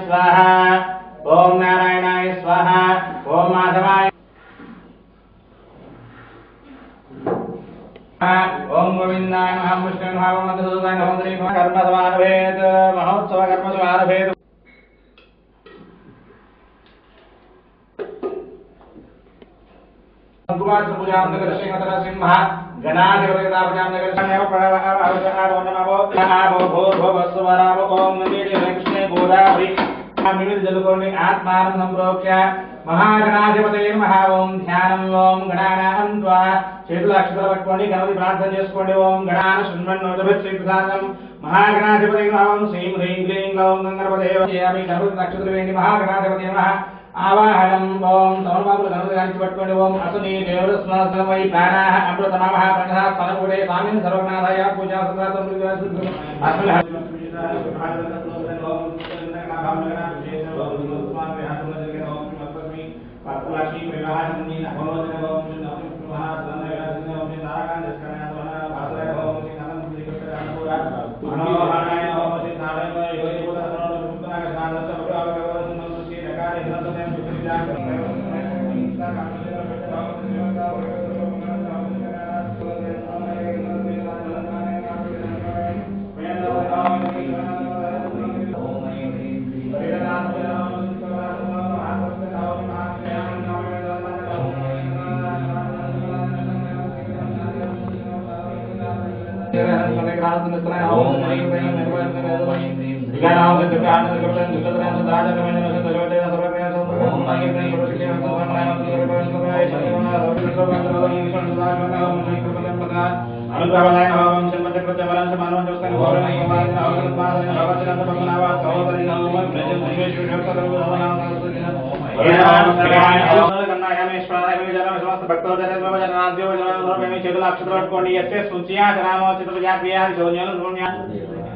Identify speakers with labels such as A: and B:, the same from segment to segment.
A: स्वाहा ओम नारायणाय स्वाहा ओम माधवाय ओम गोविंदाय महापुष्णाय महामंत्रसूदाय नमोन्द्री कर्म समारभेत महोत्सव कर्म समारभेत कुमार पूजां नगर सिंहतर सिंह गणाधिपतिता पूजां नगर समेव प्रणव आरो नमो आभो भो भवस्वराव ओम नमः कृष्णे गोदावरी मिलित जलकोनि आत्मानं संप्रोक्ष्य महागणाधिपतये नमः ओम ध्यानं ओम गणानां त्वा చేతులక్షతలు పట్టుకోండి గణపతి ప్రార్థన చేసుకోండి ఓం గణాన శృణ్వన్నోదభిశ్రీప్రసాదం మహాగణాధిపతये నమః ఓం శ్రీం హ్రీం క్లీం గ్లౌం గణపతయే నమః గణపతి అక్షతలు వేయండి మహాగణాధిపతये నమః ఆవాహనం ఓం సమర్పణలు గణపతి గారికి పట్టుకోండి ఓం అసుని దేవుడు స్మరణమై ప్రాణాః అమృతమామః పంచః స్థలకూడే స్వామిన్ సర్వజ్ఞానాయ పూజా సదాతం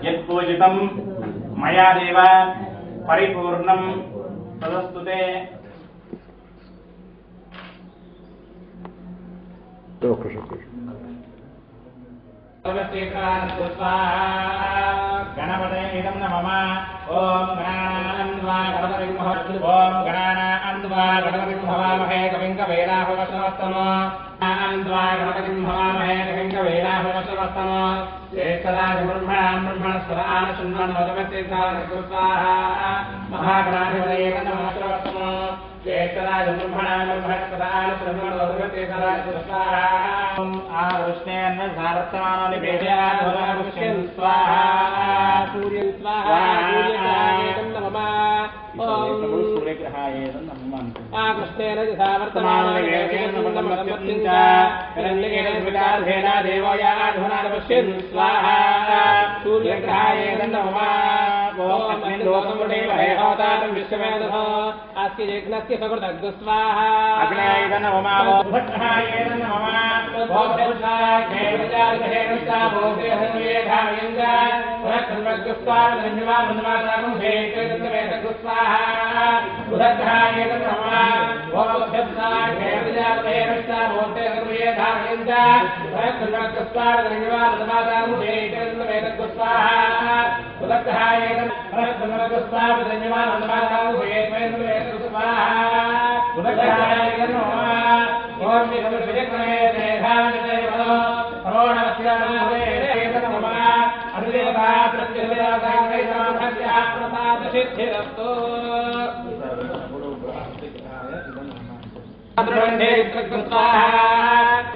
A: यत्पूजितं मया देव परिपूर्णं तदस्तुते गणपते इदं नमः ओम गणानान्वा गणपतिं ओम गणानान्वा गणपतिं भवामहे कविं कवेलाभवस्वस्तमो गणानान्वा गणपतिं भवामहे कविं कवेलाभवस्वस्तमो ज्येष्ठराजब्रह्मणां ब्रह्मणस्पदान शृण्वन्नोदमस्तेकालकुस्वाहा महागणाधिपतये नमः सर्वस्तमो ज्येष्ठराजब्रह्मणां ब्रह्मणस्पदान शृण्वन्नोदमस्तेकालकुस्वाहा ओम आरुष्णेन सारत्तमानो निवेदयात् भवनपुष्यं स्वाहा सूर्यं स्वाहा सूर्यग्रहाय नमः ओम सूर्यग्रहाय नमः कृष्णेन यथा वर्तमानो निवेदयन् नमः हिरण्यकेन विकारेण देवो याधुनापश्यन् स्वाहा सूर्यग्रहाय नमः ओम इंद्रोतमुटे वहेहोतातं विश्वमेधः आस्य यज्ञस्य सकृतग् स्वाहा अग्नये नमः भट्टाय नमः भोक्ताय केवलाय भोगेहन्वेधायञ्च प्रकृतग्स्वाहा धन्यवादं हेतुवेदग् स्वाहा उदग्रहाय नमः भोक्ताय केवलाय भोगेहन्वेधायञ्च प्रकृतग् स्वाहा धन्यवादं हेतुवेदग् स्वाहा उदग्रहाय प्रकृतग् स्वाहा धन्यवादं हेतुवेदग् स्वाहा उदग्रहाय नमः ओम विष्णुविजयक्रमे देहानिते वनो करोणवस्यामहे नमः अधिदेवता प्रत्यदेवतायै नमः प्रसादसिद्धिरस्तु द्रवण्डे कृत्स्वाहा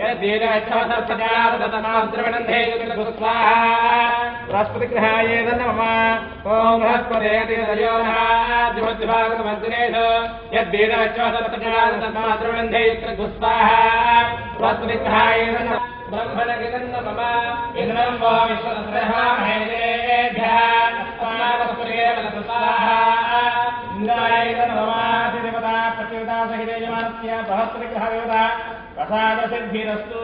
A: यदीरच्छवसर्पजाततमाद्रवण्डे कृत्स्वाहा बृहस्पतिग्रहाय नमः ओम बृहस्पते दयोनः दिवद्विभागमन्त्रेषु यदीरच्छवसर्पजाततमाद्रवण्डे कृत्स्वाहा बृहस्पतिग्रहाय नमः ब्रह्मणगिनं नमः इन्द्रं वो विश्वसहस्रहामहे देभ्यः अस्माकं स्वाहा इंद्राय नमः देवता प्रत्येवता सहिते यमानस्य बृहस्पतिग्रहदेवता प्रसादसिद्धिरस्तु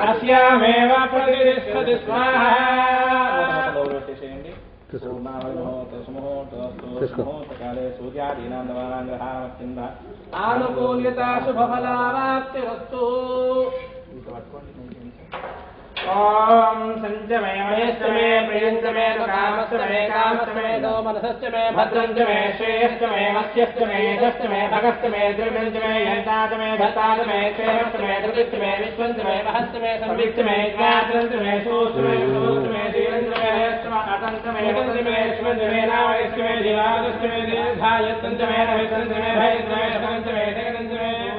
A: अस्यामेव प्रतिष्ठति स्वाहा आनुकूल्यता शुभफलावाप्तिरस्तु ओम संचमे महेश्चमे प्रियंचमे कामश्चमे कामश्चमे दो मनसश्चमे भद्रंचमे श्रेयश्चमे मत्स्यश्चमे यशश्चमे भगश्चमे द्रव्यंचमे यंताचमे भत्ताचमे क्षेमश्चमे धृतिश्चमे विश्वंचमे महश्चमे संविच्चमे ज्ञात्रंचमे सूक्ष्मे सूक्ष्मे धीरंचमे हयश्चमे अतंचमे हतंचमे श्वंचमे नामयश्चमे दिवागश्चमे दीर्घायत्तंचमे नवितंचमे भयंचमे शतंचमे सकंचमे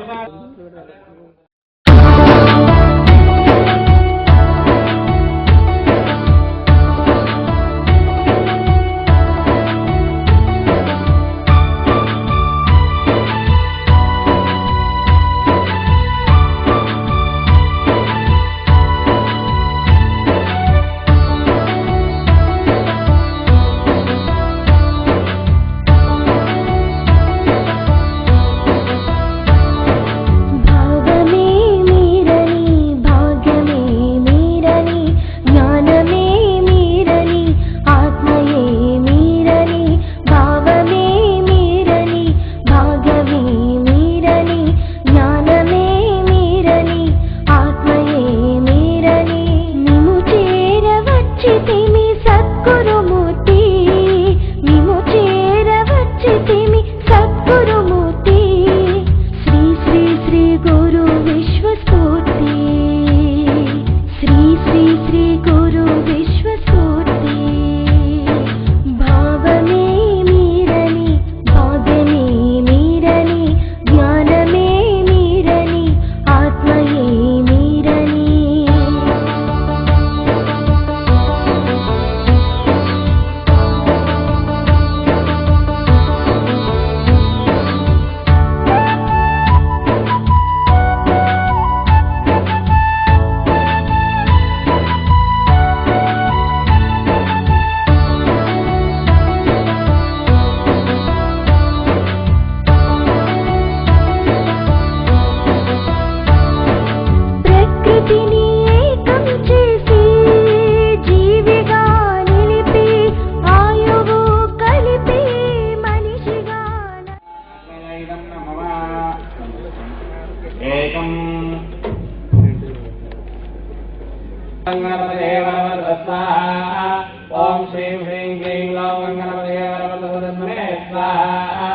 A: ओम श्री ह्रीं क्लीं ग्लौं गणपतये वरवरदधन्मे स्वाहा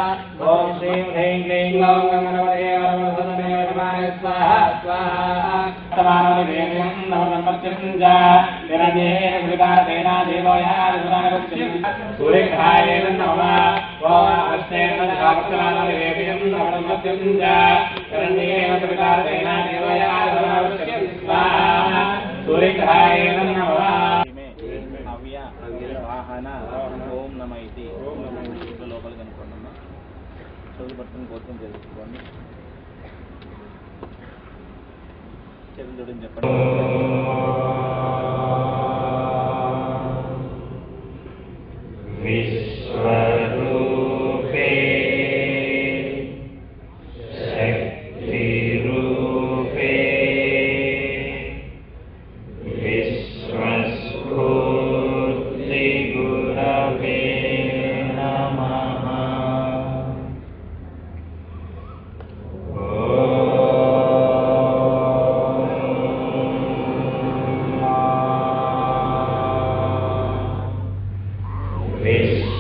A: ओम श्री ह्रीं क्लीं ग्लौं गणपतये वरवरदधन्मे वरमाने स्वाहा स्वाहा तमानोनिवेद्यं नमोन्मत्यं च निरन्येन कृतार्थेन देवोयादिसुरागच्छति सूर्यग्रहाय नमः ओम अष्टेन धावक्तमानोनिवेद्यं नमोन्मत्यं च निरन्येन कृतार्थेन देवोयादिसुरागच्छति स्वाहा सूर्यग्रहाय नमः వాహన ఓం నమ ఇది లోపలికి అనుకోండి చదువు పట్టుకుని గోత్రం తెలుసుకోండి చేతులు జోడించి చెప్పండి విశ్వరూపే శక్తి రూపే This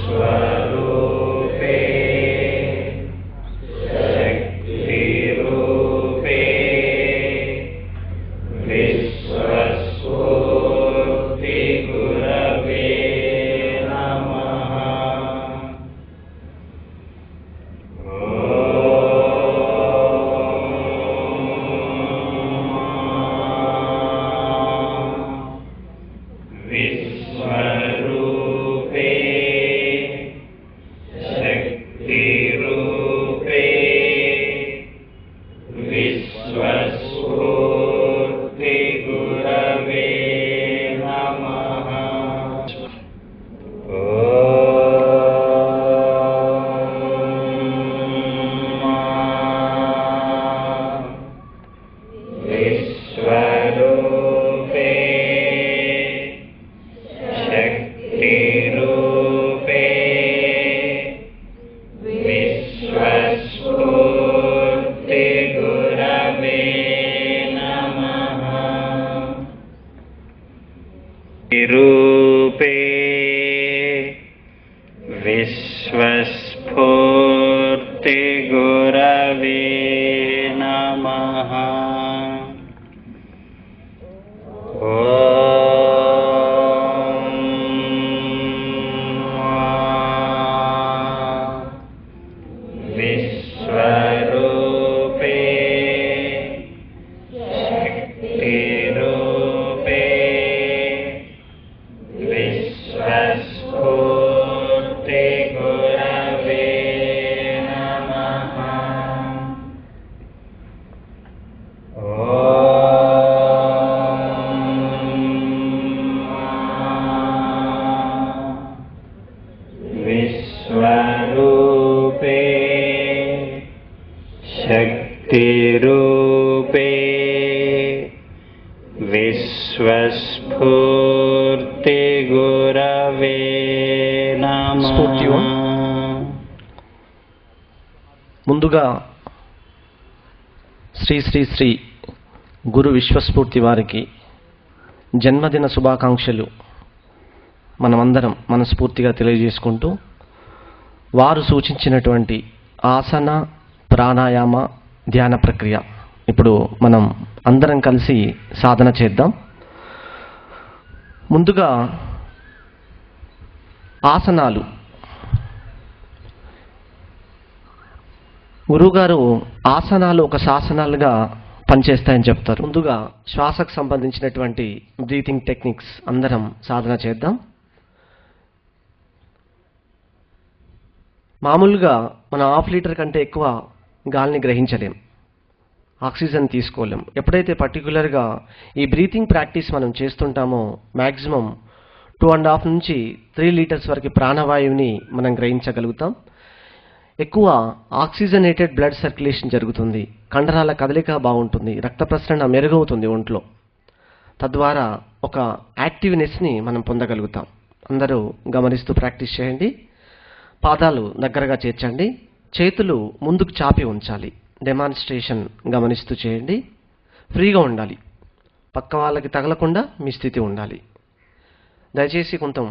B: विश्वस्फूर्तिगुरवे नमः। विश्वरूपे शक्तिरूपे विश्वस्फूर्तिगुरवे नमः। विश्वरूपे शक्तिरूपे विश्वस्फूर्तिगुरवे नमः।
C: ముందుగా శ్రీ శ్రీ శ్రీ గురు విశ్వస్ఫూర్తి వారికి జన్మదిన శుభాకాంక్షలు మనమందరం మనస్ఫూర్తిగా తెలియజేసుకుంటూ, వారు సూచించినటువంటి ఆసన, ప్రాణాయామ, ధ్యాన ప్రక్రియ ఇప్పుడు మనం అందరం కలిసి సాధన చేద్దాం. ముందుగా ఆసనాలు. గురువుగారు ఆసనాలు ఒక శాసనాలుగా పనిచేస్తాయని చెప్తారు. ముందుగా శ్వాసకు సంబంధించినటువంటి బ్రీతింగ్ టెక్నిక్స్ అందరం సాధన చేద్దాం. మామూలుగా మనం 1/2 లీటర్ కంటే ఎక్కువ గాలిని గ్రహించలేం, ఆక్సిజన్ తీసుకోలేం. ఎప్పుడైతే పర్టికులర్గా ఈ బ్రీతింగ్ ప్రాక్టీస్ మనం చేస్తుంటామో మ్యాక్సిమం 2.5 నుంచి 3 లీటర్స్ వరకు ప్రాణవాయువుని మనం గ్రహించగలుగుతాం. ఎక్కువ ఆక్సిజనేటెడ్ బ్లడ్ సర్క్యులేషన్ జరుగుతుంది, కండరాల కదలిక బాగుంటుంది, రక్త ప్రసరణ మెరుగవుతుంది ఒంట్లో. తద్వారా ఒక యాక్టివ్నెస్ని మనం పొందగలుగుతాం. అందరూ గమనిస్తూ ప్రాక్టీస్ చేయండి. పాదాలు దగ్గరగా చేర్చండి, చేతులు ముందుకు చాపి ఉంచాలి. డెమాన్స్ట్రేషన్ గమనిస్తూ చేయండి. ఫ్రీగా ఉండాలి, పక్క వాళ్ళకి తగలకుండా మీ స్థితి ఉండాలి. దయచేసి కొంచెం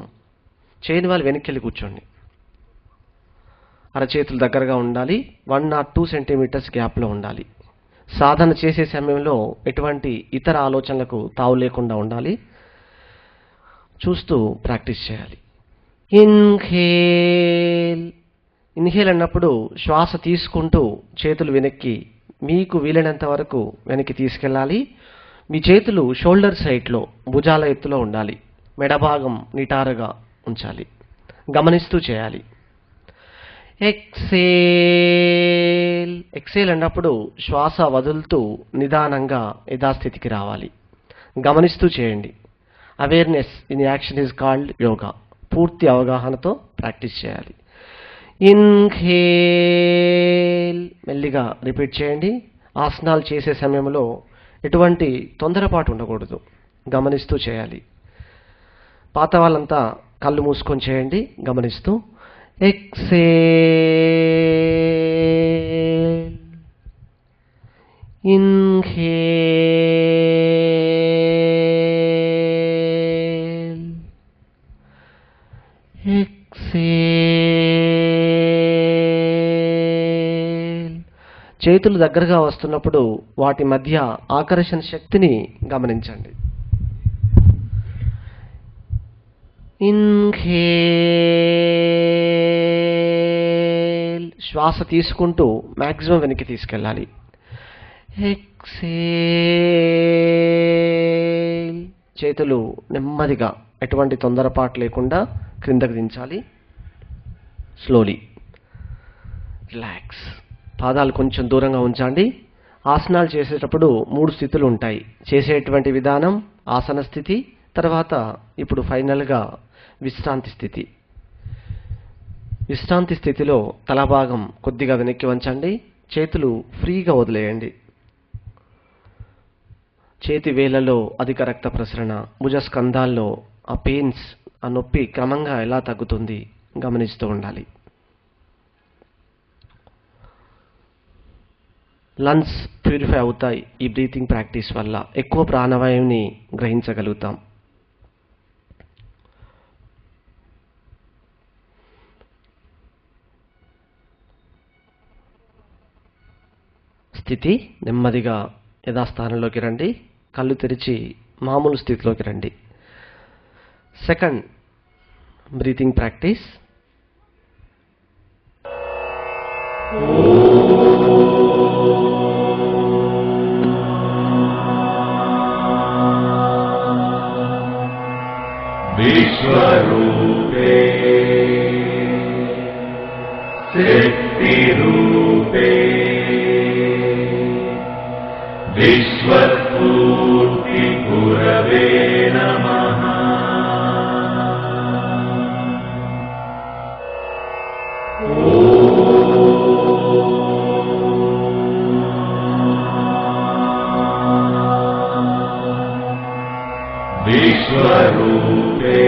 C: చేయని వాళ్ళు వెనక్కి వెళ్ళి కూర్చోండి. అరచేతులు దగ్గరగా ఉండాలి, 1 or 2 సెంటీమీటర్స్ గ్యాప్లో ఉండాలి. సాధన చేసే సమయంలో ఎటువంటి ఇతర ఆలోచనలకు తావు లేకుండా ఉండాలి. చూస్తూ ప్రాక్టీస్ చేయాలి. ఇన్హేల్ అన్నప్పుడు శ్వాస తీసుకుంటూ చేతులు వెనక్కి, మీకు వీలైనంత వరకు వెనక్కి తీసుకెళ్ళాలి. మీ చేతులు షోల్డర్ సైడ్లో, భుజాల ఎత్తులో ఉండాలి. మెడభాగం నిటారుగా ఉంచాలి. గమనిస్తూ చేయాలి. ఎక్సేల్ అన్నప్పుడు శ్వాస వదులుతూ నిదానంగా యథాస్థితికి రావాలి. గమనిస్తూ చేయండి. Awareness in action is called yoga. పూర్తి అవగాహనతో ప్రాక్టీస్ చేయాలి. ఇన్హేల్ మెల్లిగా రిపీట్ చేయండి. ఆసనాలు చేసే సమయంలో ఎటువంటి తొందరపాటు ఉండకూడదు, గమనిస్తూ చేయాలి. పాత వాళ్ళంతా కళ్ళు మూసుకొని చేయండి గమనిస్తూ. Exhale, inhale, exhale. చేతులు దగ్గరగా వస్తున్నప్పుడు వాటి మధ్య ఆకర్షణ శక్తిని గమనించండి. ఇన్హేల్, శ్వాస తీసుకుంటూ మ్యాక్సిమం వెనక్కి తీసుకెళ్ళాలి. ఎక్సేల్, చేతులు నెమ్మదిగా ఎటువంటి తొందరపాటు లేకుండా క్రిందకు దించాలి. Slowly relax. పాదాలు కొంచెం దూరంగా ఉంచండి. ఆసనాలు చేసేటప్పుడు 3 స్థితులు ఉంటాయి. చేసేటువంటి విధానం ఆసన స్థితి, తర్వాత ఇప్పుడు ఫైనల్గా విశ్రాంతి స్థితి. విశ్రాంతి స్థితిలో తల భాగం కొద్దిగా వెనక్కి వంచండి, చేతులు ఫ్రీగా వదిలేయండి. చేతి వేళ్లలో అధిక రక్త ప్రసరణ, భుజస్కంధాల్లో ఆ పెయిన్స్, ఆ నొప్పి క్రమంగా ఎలా తగ్గుతుంది గమనిస్తూ ఉండాలి. లంగ్స్ ప్యూరిఫై అవుతాయి. ఈ బ్రీతింగ్ ప్రాక్టీస్ వల్ల ఎక్కువ ప్రాణవాయువుని గ్రహించగలుగుతాం. స్థితి. నెమ్మదిగా యథాస్థానంలోకి రండి. కళ్ళు తెరిచి మామూలు స్థితిలోకి రండి. Second breathing practice.
D: విశ్వరూపే శక్తిరూపే విశ్వస్ఫూర్తి గురవే నమః. విశ్వరూపే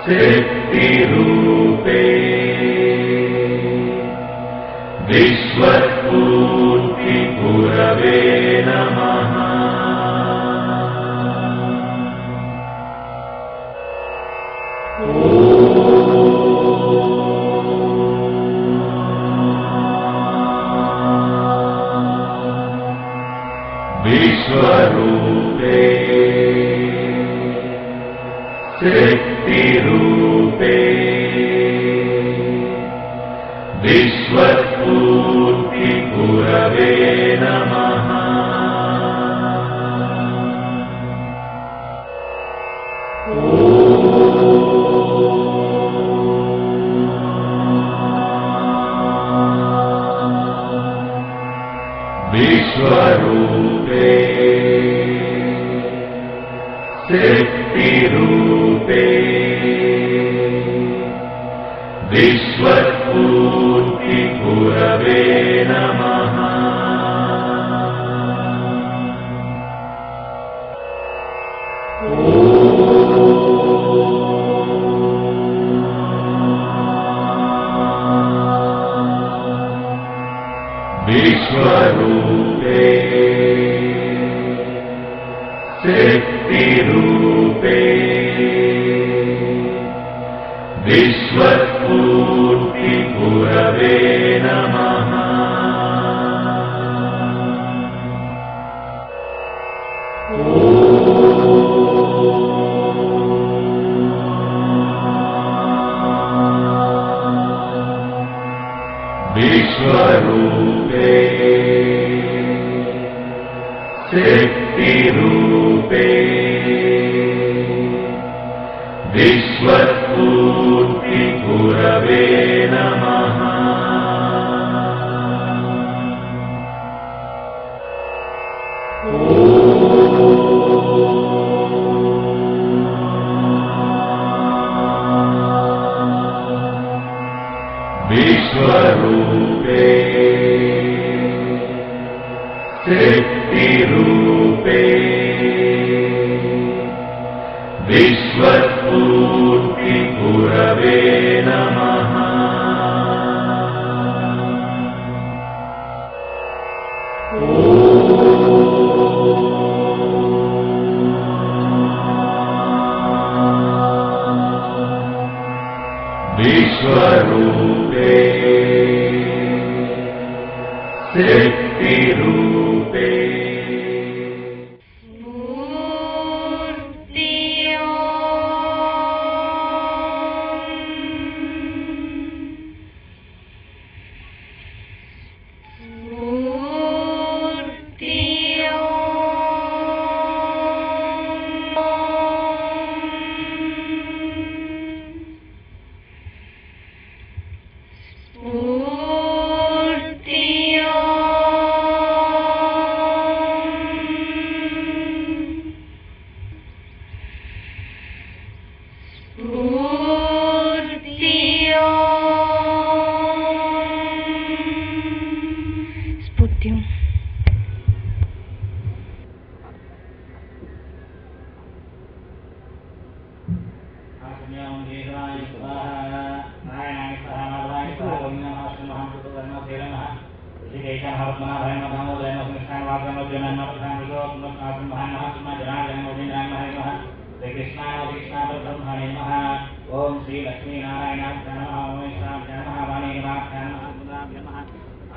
D: శక్తిరూపే విశ్వస్ఫూర్తి గురవే నమః. విశ్వరూపే శక్తిరూపే విశ్వస్ఫూర్తి గురవే నమః. విశ్వరూపే శక్తిరూపే విశ్వస్ఫూర్తి గురవే నమః. విశ్వరూపే శక్తిరూపే విశ్వస్ఫూర్తి గురవే నమః. విశ్వరూపే శక్తిరూపే విశ్వస్ఫూర్తి గురవే నమః. విశ్వరూపే శక్తిరూపే విశ్వస్ఫూర్తి గురవే నమః. విశ్వరూపే శక్తిరూపే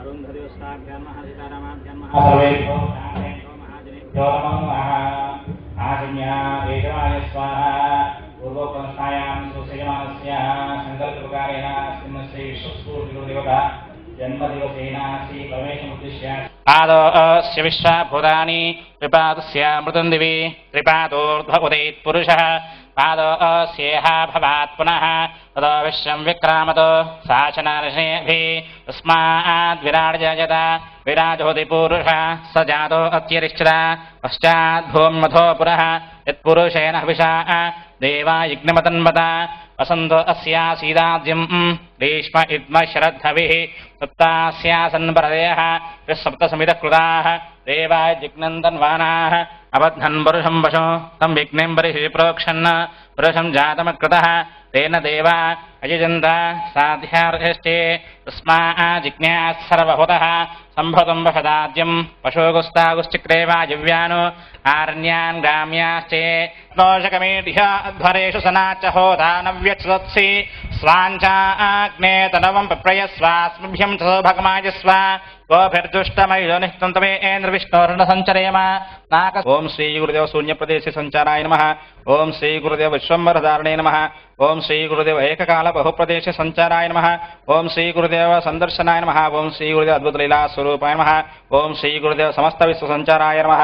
A: अरुन्धदेवस्ताभ्यां नमः सीतारामाभ्यां नमः सर्वेभ्यो ब्राह्मणेभ्यो महाजनेभ्यो नमो नमः आजन्या वेदवाय स्वाहा पूर्वोपनिषदायां सुसेयमानस्य सङ्कल्पप्रकारेण अस्मिन् श्री विश्वस्फूर्तिदेवता जन्मदिवसेन श्री परमेश्वरमुद्दिश्य पादोऽस्य विश्वभूतानि त्रिपादस्य मृतं दिवि त्रिपादोर्ध्वोदेत् पुरुषः पादोऽस्येह भवात् पुनः ततो विश्वं विक्रामतो साचनार्षेभिः तस्माद्विराजयत विराजोति पुरुषः स जातो अत्यरिष्टः पश्चाद्भूम्मथो पुरः यत्पुरुषेण हविषा देवा यज्ञमतन्वत वसन्तो अस्यासीदाद्यं ग्रीष्म इद्म शरद्धविः सप्तास्यासन्परदयः सप्तसमितः कृताः देवा जिग्नन्दन्वानाः अबध्नन् पुरुषं वशो तं विघ्नें बर्हिः प्रोक्षन् पुरुषं जातमकृतः तेन देवा अयजन्त साध्यार्हश्चे तस्माज्जिज्ञात् सर्वभूतः सम्भृतं वशदाद्यं पशोगुस्तागुश्चक्रे वायव्यानो आरण्यान् ग्राम्याश्चे दोषकमेढ्य अध्वरेषु सनाच होता नव्यच्छत्सि स्वाञ्चाग्ने तनवं पिप्रयस्वास्मभ्यं च भगमाजस्व गोभिर्जुष्टमयो निष्ठं तमेन्द्रविष्णोर्णसञ्चरेम नाक ओं श्री गुरुदेव शून्यप्रदेशे सञ्चाराय नमः ओं श्री गुरुदेव विश्वम्भरधारणे नमः ओं श्री गुरुदेव एककाल बहुप्रदेशे सञ्चाराय नमः ओं श्री गुरुदेव संदर्शनाय नमः ओं श्री गुरुदेव अद्भुतलीला स्वरूपाय नमः ओं श्री गुरुदेव समस्त विश्वसञ्चाराय नमः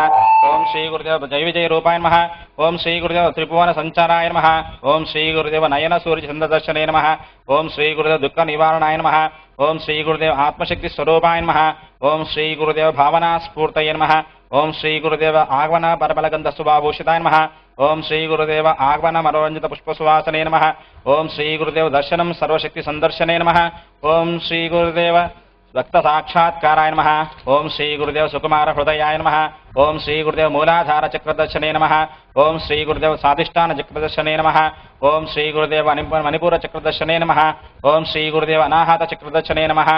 A: ओं श्री गुरुदेव जय विजय रूपाय नमः ओं श्री गुरुदेव त्रिभुवन संचाराय नमः ओं श्री गुरुदेव नयन सूर्य चन्द्रदर्शने नमः ओं श्री गुरुदेव दुःख निवारणाय नमः ओं श्री गुरुदेव आत्मशक्ति स्वरूपाय नमः ओं श्री गुरुदेव भावना स्फूर्तये नमः ओं श्री गुरुदेव आगमन परबलगंध शुभाभूषिताय नमः ओं श्री गुरुदेव आगमन मनोरंजित पुष्पसुवासने नमः ओं श्री गुरुदेव दर्शनं सर्वशक्ति संदर्शने नमः ओं श्री गुरुदेव भक्त साक्षात्काराय नमः ओं श्री गुरुदेव सुकुमार हृदयाय नमः ओं श्री गुरुदेव मूलाधार चक्रदर्शने नमः ओं श्री गुरुदेव स्वादिष्ठान चक्रदर्शने नमः ओं श्री गुरुदेव मणिपुर चक्रदर्शने नमः ओं श्री गुरुदेव अनाहत चक्रदर्शने नमः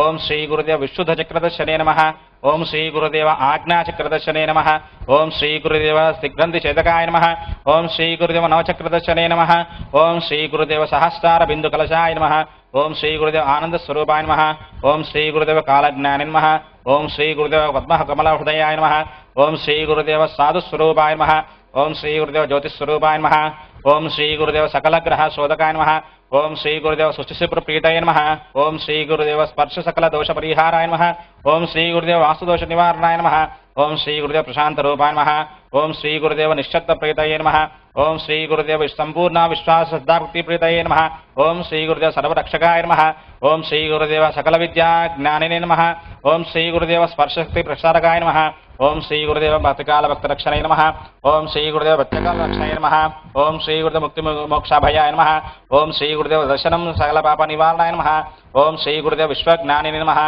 A: ओं श्री गुरुदेव विशुद्ध चक्रदर्शने नमः ओं श्री गुरुदेव आज्ञा चक्रदर्शने नमः ओं श्री गुरुदेव दिग्ग्रन्थि चेतकाय नमः ओं श्री गुरुदेव नवचक्रदर्शने नमः ओं श्री गुरुदेव सहस्रार बिंदु कलशाय नमः ओं श्री गुरुदेव आनंद स्वरूपाय नमः ओं श्री गुरुदेव कालज्ञाने नमः ओं श्री गुरुदेव पद्म कमल हृदयाय नमः ओं श्री गुरुदेव साधु स्वरूपाय नमः ओं श्री गुरुदेव ज्योतिस्वरूपाय नमः ओं श्री गुरुदेव सकल ग्रह शोधकाय नमः ओं श्री गुरुदेव सुष्टिसिप्र प्रीतये नमः ओं श्री गुरुदेव स्पर्श सकल दोष परिहाराय नमः ओं श्री गुरुदेव वास्तुदोष निवारणाय नमः ओं श्री गुरुदेव प्रशांत रूपाय नमः ओं श्री गुरुदेव निश्चत्त प्रीतये नमः ओं श्री गुरुदेव संपूर्ण विश्वास श्रद्धा भक्ति प्रीतये नमः ओं श्री गुरुदेव सर्वरक्षकाय नमः ओं श्री गुरुदेव सकल विद्या ज्ञानिने नमः ओं श्री गुरुदेव स्पर्शशक्ति प्रसारकाय नमः ओं श्री गुरुदेव भक्तकाल भक्तरक्षणे नमः ओं श्री गुरुदेव भक्तकाल रक्षणे नमः ओं श्री गुरुदेव मुक्ति मोक्षाभयाय नमः ओं श्री गुरुदेव दर्शनं सकल पाप निवारणाय नमः ओं श्री गुरुदेव विश्वज्ञानिने नमः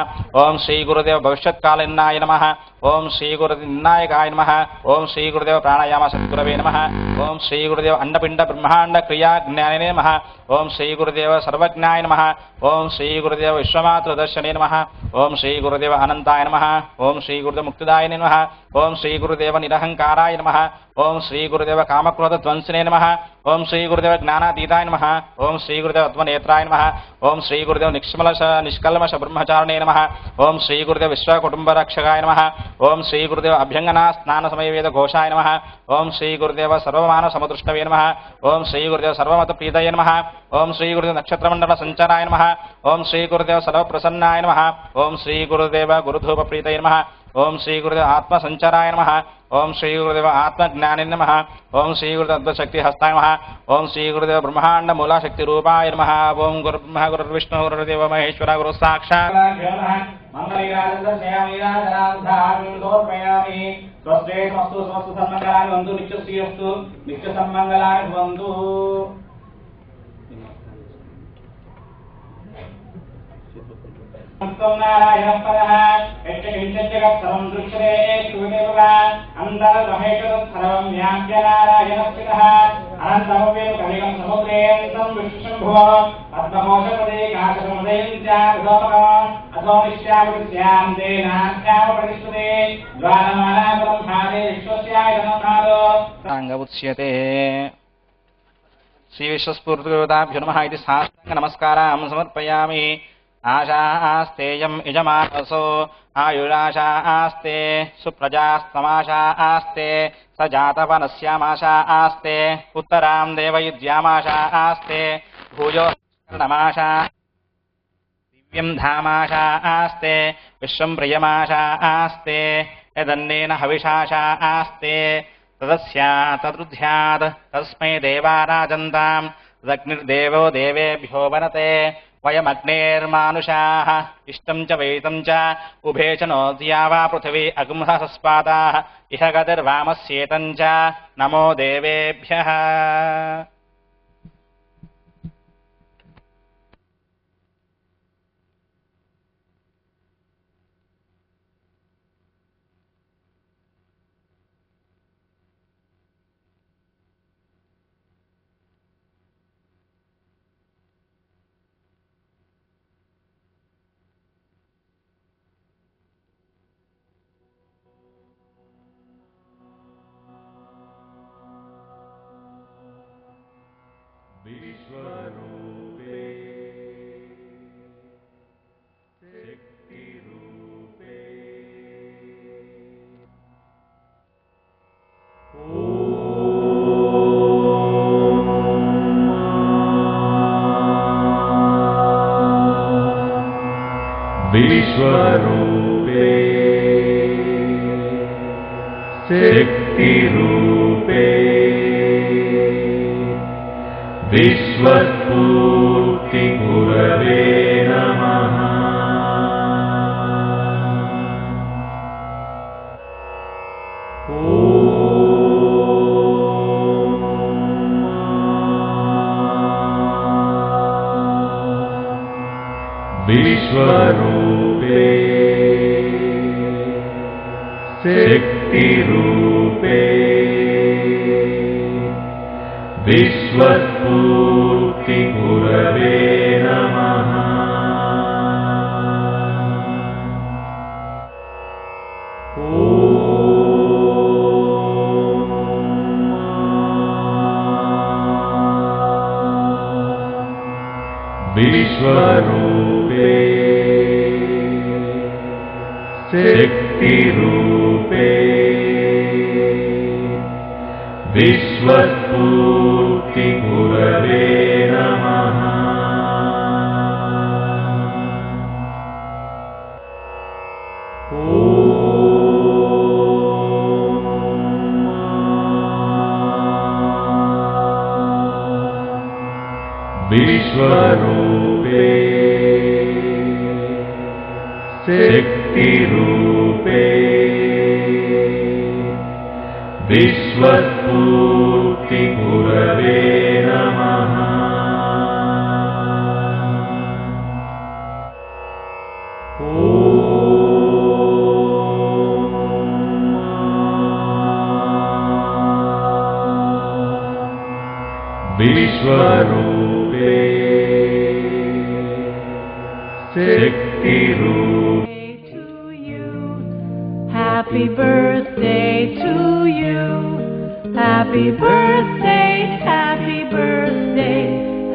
A: ओं श्री गुरुदेव भविष्यत्कालिन्नाय नमः ओं श्री गुरुदेव निर्णायकाय नमः ओं श्री गुरुदेव प्राणायाम सद्गुरवे नमः ओं श्री गुरुदेव अंडपिंड ब्रह्मांड क्रिया ज्ञानिने नमः ओं श्री गुरुदेव सर्वज्ञाय नमः ओं श्री गुरुदेव विश्वमातृदर्शने नमः ओं श्री गुरुदेव अनंताय नमः ओं श्री गुरुदेव मुक्तिदायिने नमः ओं श्री गुरुदेव निरहंकाराय नमः ओं श्री गुरुदेव कामक्रोध ध्वंसिने नमः ओं श्री गुरुदेव ज्ञानातीताय नमः ओं श्री गुरुदेव आत्मनेत्राय नमः ओं श्री गुरुदेव निष्कल्मष ब्रह्मचारिणे नमः ओं श्री गुरुदेव विश्वकुटुंब रक्षकाय नमः ओं श्री गुरुदेव अभ्यंगना स्नान समय वेद घोषाय नमः ओं श्री गुरुदेव सर्वमानव समुदृष्टवे नमः ओं श्री गुरुदेव सर्वमत प्रीतये नमः ओं श्री गुरुदेव नक्षत्रमंडल संचाराय नमः ओं श्री गुरुदेव सर्वप्रसन्नाय नमः ओं श्री गुरुदेव गुरुधूप प्रीतये नमः ओं श्री गुरुदेव आत्म संचाराय नमः ओं श्री गुरुदेव आत्मज्ञानिने नमः ओं श्री गुरुदेव अद्वैतशक्ति हस्ताय नमः ओं श्री गुरुदेव ब्रह्मांड मूलाशक्ति रूपाय नमः ओं गुरुब्रह्मा गुरुर्विष्णु गुरुदेव महेश्वर गुरु साक्षात् स्वस्तेस्तु स्वस्तु सम्मंगलानि भवन्तु नित्यश्रीयस्तु नित्यसम्मंगलानि भवन्तु नारायणः परः यच्चकिञ्चिज्जगत्सर्वं दृश्यते सुविदेवः अन्तर्गहेतुः सर्वं व्याप्य नारायणस्थितः अनन्तमव्यं कलिगं समुद्रेऽन्तं विश्वशम्भुः पद्मकोशपदे काशसमुदयं च विलोकम् अथो निश्चावृत्स्यां तेनास्याम प्रतिष्ठते द्वारमालाकुलं भारे विश्वस्यायतनभारो साङ्ग उच्यते श्री विश्वस्फूर्तिदेवताभ्यो नमः इति साष्टाङ्ग नमस्कारां समर्पयामि आशा आस्ते यम् यजमानसो आयुराशा आस्ते सुप्रजास्तमाशा आस्ते स जातवनस्यामाशा आस्ते उत्तरां देवयुज्यामाशा आस्ते भूयो कर्णमाशा दिव्यं धामाशा आस्ते विश्वं प्रियमाशा आस्ते यदन्नेन हविषाशा आस्ते तदस्यात् तस्मै देवाराजन्ताम् तदग्निर्देवो देवेभ्यो वनते वयमग्नेर्मानुषाः इष्टं च वैतं च उभे च नोद्या वा पृथिवी अगुंहसस्पाताः इह गतिर्वामस्येतं च नमो देवेभ्यः।
D: विश्वरूपे शक्तिरूपे विश्वरूपे शक्तिरूपे विश्वस्फूर्तिगुरवे नमः। विश्वरूपे शक्तिरूपे विश्वस्फूर्तिगुरवे नमः। विश्वरूपे शक्तिरूपे विश्वस्फूर्तिगुरवे नमः। विश्वरूपे शक्तिरूपे विश्वस्फूर्तिगुरवे नमः। विश्वरूपे शक्तिरूपे
E: Happy birthday to you. Happy birthday, happy birthday,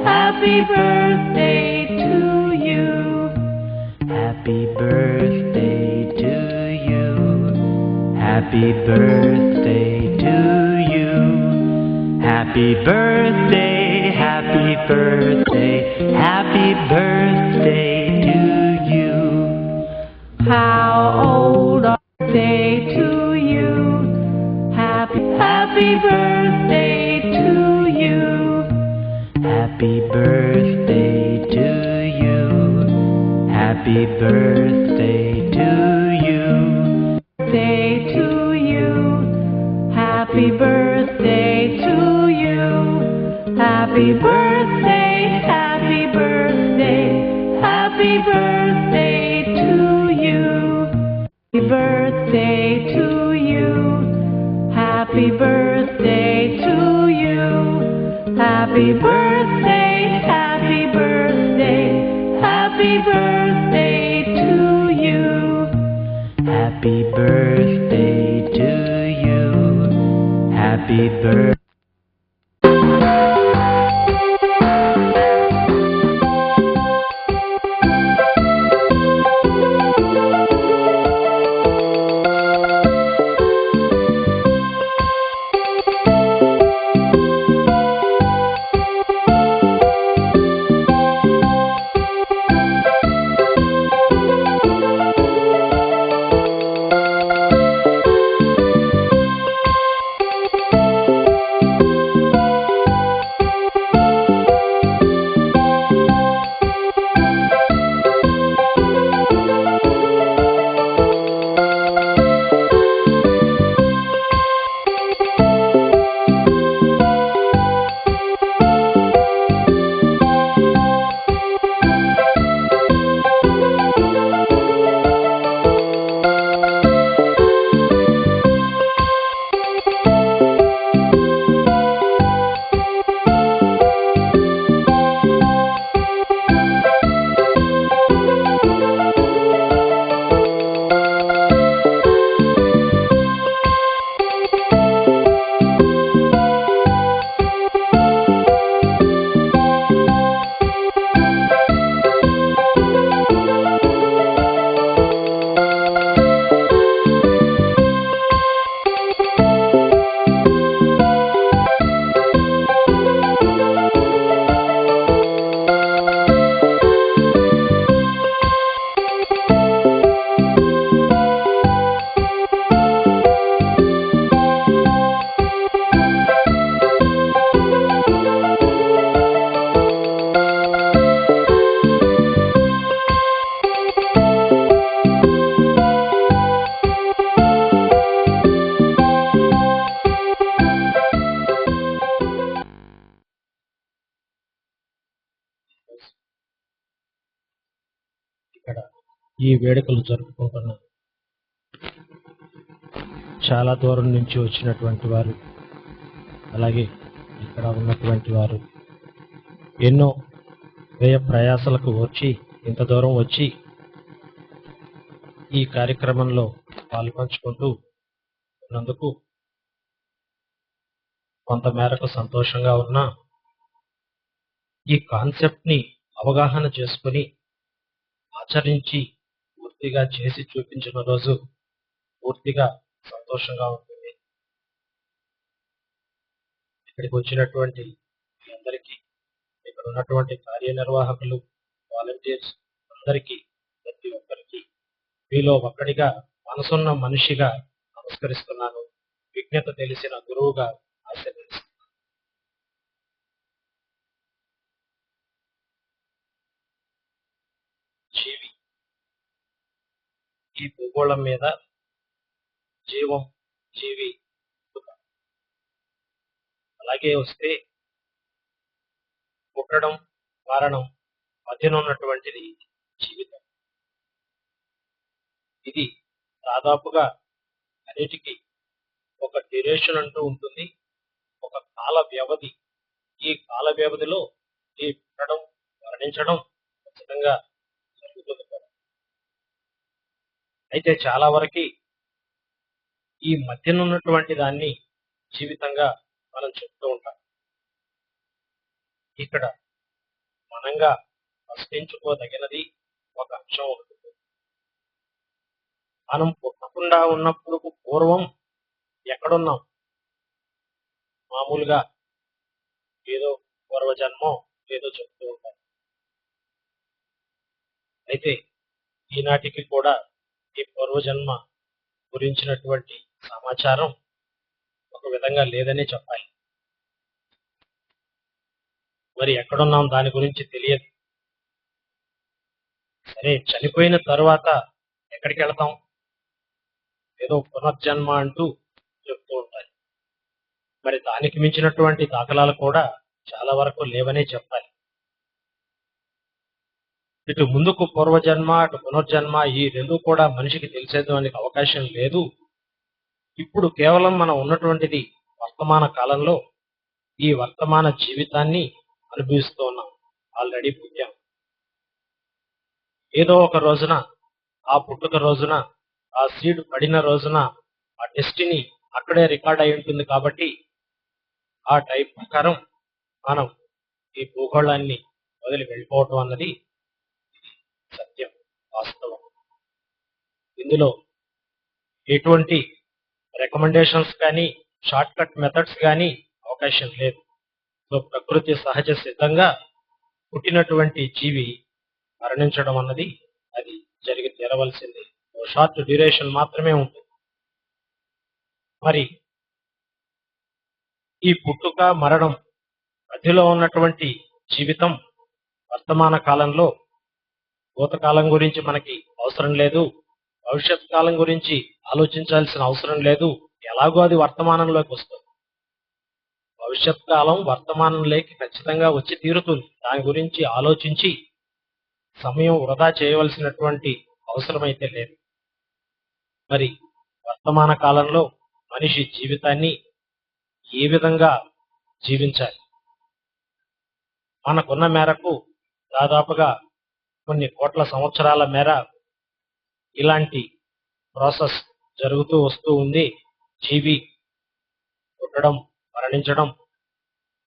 E: happy birthday to you.
B: Happy birthday to you. Happy birthday to you. Happy birthday, happy birthday, happy birthday to you.
E: How old are they to you? Happy birthday to you.
B: Happy birthday to you. Happy birthday to you.
E: Day to you. Happy birthday to you. Happy birthday, happy birthday, happy birthday to you. Happy birthday to you. Happy birthday to you. Happy birthday, happy birthday, happy birthday to you.
B: Happy birthday to you. Happy birthday.
F: ఇక్కడ ఈ వేడుకలు జరుపుకుంటున్నారు. చాలా దూరం నుంచి వచ్చినటువంటి వారు, అలాగే ఇక్కడ ఉన్నటువంటి వారు ఎన్నో వ్యయ ప్రయాసలకు వచ్చి ఇంత దూరం వచ్చి ఈ కార్యక్రమంలో పాల్పంచుకుంటూ ఉన్నందుకు కొంత మేరకు సంతోషంగా ఉన్నా, ఈ కాన్సెప్ట్ ని అవగాహన చేసుకుని ఆచరించి పూర్తిగా చేసి చూపించిన రోజు పూర్తిగా సంతోషంగా ఉంటుంది. ఇక్కడికి వచ్చినటువంటి మీ అందరికీ, ఇక్కడ ఉన్నటువంటి కార్యనిర్వాహకులు, వాలంటీర్స్ అందరికీ, ప్రతి ఒక్కరికి మీలో ఒక్కడిగా మనసున్న మనిషిగా నమస్కరిస్తున్నాను. విజ్ఞత తెలిసిన గురువుగా ఆశీర్వదిస్తున్నాను. జీవి ఈ భూగోళం మీద జీవం, జీవి, అలాగే వస్తే పుట్టడం, మరణం మధ్యన ఉన్నటువంటిది జీవితం. ఇది దాదాపుగా అన్నిటికీ ఒక డ్యూరేషన్ అంటూ ఉంటుంది, ఒక కాల వ్యవధి. ఈ కాల వ్యవధిలో ఈ పుట్టడం, మరణించడం ఖచ్చితంగా జరుగుతుంది కూడా. అయితే చాలా వరకు ఈ మధ్యన ఉన్నటువంటి దాన్ని జీవితంగా మనం చెప్తూ ఉంటాం. ఇక్కడ మనంగా ప్రశ్నించుకోదగినది ఒక అంశం ఉంటుంది. మనం పుట్టకుండా ఉన్నప్పుడు పూర్వం ఎక్కడున్నాం? మామూలుగా ఏదో పూర్వజన్మో ఏదో చెప్తూ ఉంటాం. అయితే ఈనాటికి కూడా ఈ పూర్వజన్మ గురించినటువంటి సమాచారం ఒక విధంగా లేదనే చెప్పాలి. మరి ఎక్కడున్నాం దాని గురించి తెలియదు. సరే, చనిపోయిన తరువాత ఎక్కడికి వెళ్తాం? ఏదో పునర్జన్మ అంటూ చెప్తూ ఉంటాయి. మరి దానికి మించినటువంటి దాఖలాలు కూడా చాలా వరకు లేవనే చెప్పాలి. ఇటు ముందుకు పూర్వజన్మ, అటు పునర్జన్మ, ఈ రెండు కూడా మనిషికి తెలిసేదానికి అవకాశం లేదు. ఇప్పుడు కేవలం మనం ఉన్నటువంటిది వర్తమాన కాలంలో ఈ వర్తమాన జీవితాన్ని అనుభవిస్తూ ఉన్నాం. ఆల్రెడీ పుట్టాం. ఏదో ఒక రోజున, ఆ పుట్టుక రోజున, ఆ సీడ్ పడిన రోజున ఆ డెస్టినీ అక్కడే రికార్డ్ అయి ఉంటుంది. కాబట్టి ఆ టైప్ ప్రకారం మనం ఈ భూగోళాన్ని వదిలి వెళ్ళిపోవటం అన్నది సత్యం, వాస్తవం. ఇందులో ఎటువంటి రికమెండేషన్స్ కానీ షార్ట్ కట్ మెథడ్స్ కానీ అవకాశం లేదు. సో ప్రకృతి సహజ సిద్ధంగా పుట్టినటువంటి జీవి మరణించడం అన్నది అది జరిగి తీరవలసింది. షార్ట్ డ్యూరేషన్ మాత్రమే ఉంటుంది. మరి ఈ పుట్టుక, మరణం మధ్యలో ఉన్నటువంటి జీవితం వర్తమాన కాలంలో భూతకాలం గురించి మనకి అవసరం లేదు, భవిష్యత్ కాలం గురించి ఆలోచించాల్సిన అవసరం లేదు. ఎలాగో అది వర్తమానంలోకి వస్తుంది. భవిష్యత్ కాలం వర్తమానంలోకి ఖచ్చితంగా వచ్చి తీరుతుంది. దాని గురించి ఆలోచించి సమయం వృధా చేయవలసినటువంటి అవసరమైతే లేదు. మరి వర్తమాన కాలంలో మనిషి జీవితాన్ని ఏ విధంగా జీవించాలి? మనకున్న మేరకు దాదాపుగా కొన్ని కోట్ల సంవత్సరాల మేర ఇలాంటి ప్రాసెస్ జరుగుతూ వస్తూ ఉంది. జీవి పుట్టడం, మరణించడం,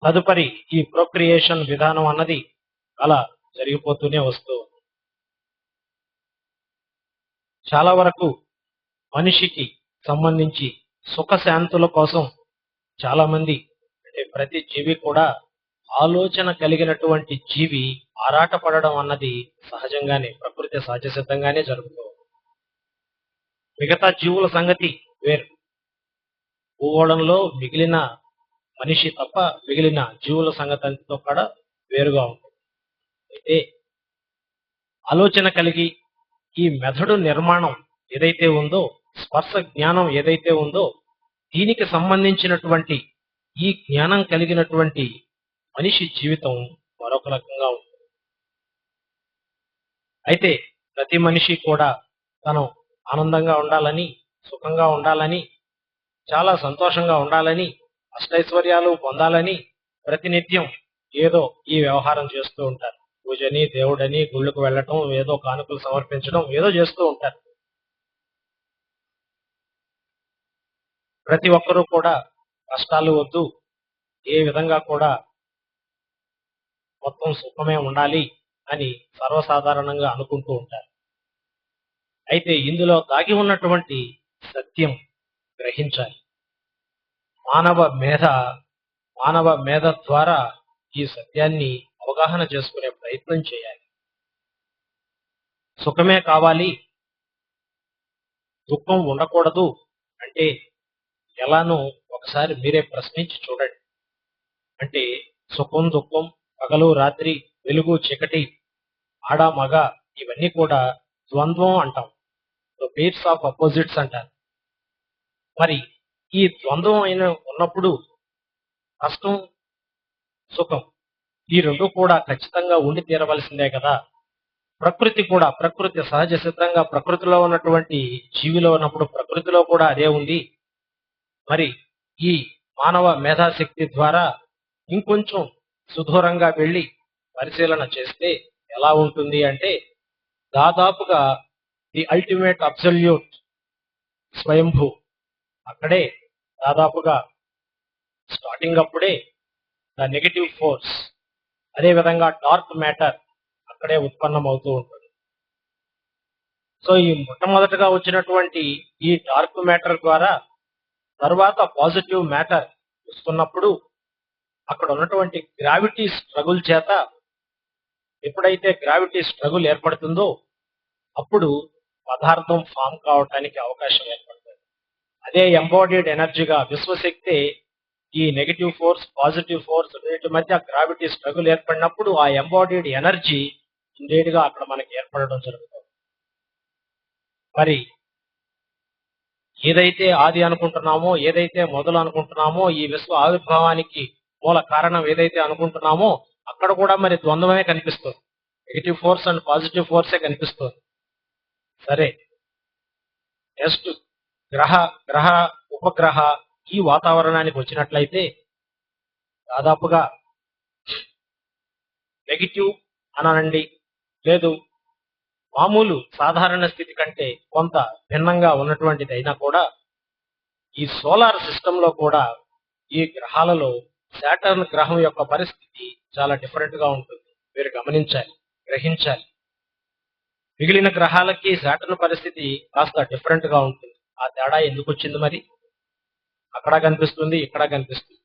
F: తదుపరి ఈ ప్రొక్రియేషన్ విధానం అన్నది అలా జరిగిపోతూనే వస్తూ ఉంది. చాలా వరకు మనిషికి సంబంధించి సుఖశాంతుల కోసం చాలా మంది, అంటే ప్రతి జీవి కూడా ఆలోచన కలిగినటువంటి జీవి ఆరాటపడడం అన్నది సహజంగానే, ప్రకృతి సహజసిద్ధంగానే జరుగుతుంది. మిగతా జీవుల సంగతి వేరు. భూగోళంలో మిగిలిన మనిషి తప్ప మిగిలిన జీవుల సంగతితో కూడా వేరుగా ఉంటుంది. అయితే ఆలోచన కలిగి ఈ మెథడు నిర్మాణం ఏదైతే ఉందో, స్పర్శ జ్ఞానం ఏదైతే ఉందో, దీనికి సంబంధించినటువంటి ఈ జ్ఞానం కలిగినటువంటి మనిషి జీవితం మరొక రకంగా ఉంటుంది. అయితే ప్రతి మనిషి కూడా తను ఆనందంగా ఉండాలని, సుఖంగా ఉండాలని, చాలా సంతోషంగా ఉండాలని, అష్టైశ్వర్యాలు పొందాలని ప్రతినిత్యం ఏదో ఈ వ్యవహారం చేస్తూ ఉంటారు. పూజని, దేవుడని, గుళ్ళకు వెళ్ళటం, ఏదో కానుకలు సమర్పించడం, ఏదో చేస్తూ ఉంటారు. ప్రతి ఒక్కరూ కూడా కష్టాలు వద్దు, ఏ విధంగా కూడా మొత్తం సుఖమే ఉండాలి అని సర్వసాధారణంగా అనుకుంటూ ఉంటారు. అయితే ఇందులో దాగి ఉన్నటువంటి సత్యం గ్రహించాలి. మానవ మేధ ద్వారా ఈ సత్యాన్ని అవగాహన చేసుకునే ప్రయత్నం చేయాలి. సుఖమే కావాలి, దుఃఖం ఉండకూడదు అంటే ఎలానో ఒకసారి మీరే ప్రశ్నించి చూడండి. అంటే సుఖం దుఃఖం, పగలు రాత్రి, వెలుగు చీకటి, ఆడ మగ ఇవన్నీ కూడా ద్వంద్వం అంటాం. పేర్స్ ఆఫ్ అపోజిట్స్ అంటారు. మరి ఈ ద్వంద్వం అయిన ఉన్నప్పుడు కష్టం సుఖం ఈ రెండు కూడా ఖచ్చితంగా ఉండి తీరవలసిందే కదా. ప్రకృతి సహజ సిద్ధంగా ప్రకృతిలో ఉన్నటువంటి జీవిలో ఉన్నప్పుడు ప్రకృతిలో కూడా అదే ఉంది. మరి ఈ మానవ మేధాశక్తి ద్వారా ఇంకొంచెం సుదూరంగా వెళ్ళి పరిశీలన చేస్తే ఎలా ఉంటుంది అంటే, దాదాపుగా ది అల్టిమేట్ అబ్సల్యూట్ స్వయంభూ అక్కడే దాదాపుగా స్టార్టింగ్ అప్పుడే ద నెగటివ్ ఫోర్స్, అదే విధంగా డార్క్ మ్యాటర్ అక్కడే ఉత్పన్నం అవుతూ ఉంటుంది. సో ఈ మొట్టమొదటగా వచ్చినటువంటి ఈ డార్క్ మ్యాటర్ ద్వారా తర్వాత పాజిటివ్ మ్యాటర్ వస్తున్నప్పుడు అక్కడ ఉన్నటువంటి గ్రావిటీ స్ట్రగుల్ చేత ఎప్పుడైతే గ్రావిటీ స్ట్రగుల్ ఏర్పడుతుందో అప్పుడు పదార్థం ఫామ్ కావడానికి అవకాశం ఏర్పడుతుంది. అదే ఎంబాడీడ్ ఎనర్జీగా విశ్వశక్తి ఈ నెగటివ్ ఫోర్స్ పాజిటివ్ ఫోర్స్ వీటి మధ్య గ్రావిటీ స్ట్రగుల్ ఏర్పడినప్పుడు ఆ ఎంబాడీడ్ ఎనర్జీ ఇండేట్ గా అక్కడ మనకి ఏర్పడడం జరుగుతుంది. మరి ఏదైతే ఆది అనుకుంటున్నామో, ఏదైతే మొదలు అనుకుంటున్నామో, ఈ విశ్వ ఆవిర్భావానికి మూల కారణం ఏదైతే అనుకుంటున్నామో అక్కడ కూడా మరి ద్వంద్వమే కనిపిస్తుంది. నెగిటివ్ ఫోర్స్ అండ్ పాజిటివ్ ఫోర్సే కనిపిస్తుంది. సరే, నెక్స్ట్ గ్రహ ఉపగ్రహ ఈ వాతావరణానికి వచ్చినట్లయితే దాదాపుగా నెగిటివ్ అనండి, లేదు మామూలు సాధారణ స్థితి కంటే కొంత భిన్నంగా ఉన్నటువంటిది అయినా కూడా ఈ సోలార్ సిస్టమ్ లో కూడా ఈ గ్రహాలలో శాటర్న్ గ్రహం యొక్క పరిస్థితి చాలా డిఫరెంట్ గా ఉంటుంది. మీరు గమనించాలి, గ్రహించాలి. మిగిలిన గ్రహాలకి శాటర్న్ పరిస్థితి కాస్త డిఫరెంట్ గా ఉంటుంది. ఆ తేడా ఎందుకు వచ్చింది మరి? అక్కడ కనిపిస్తుంది, ఇక్కడ కనిపిస్తుంది.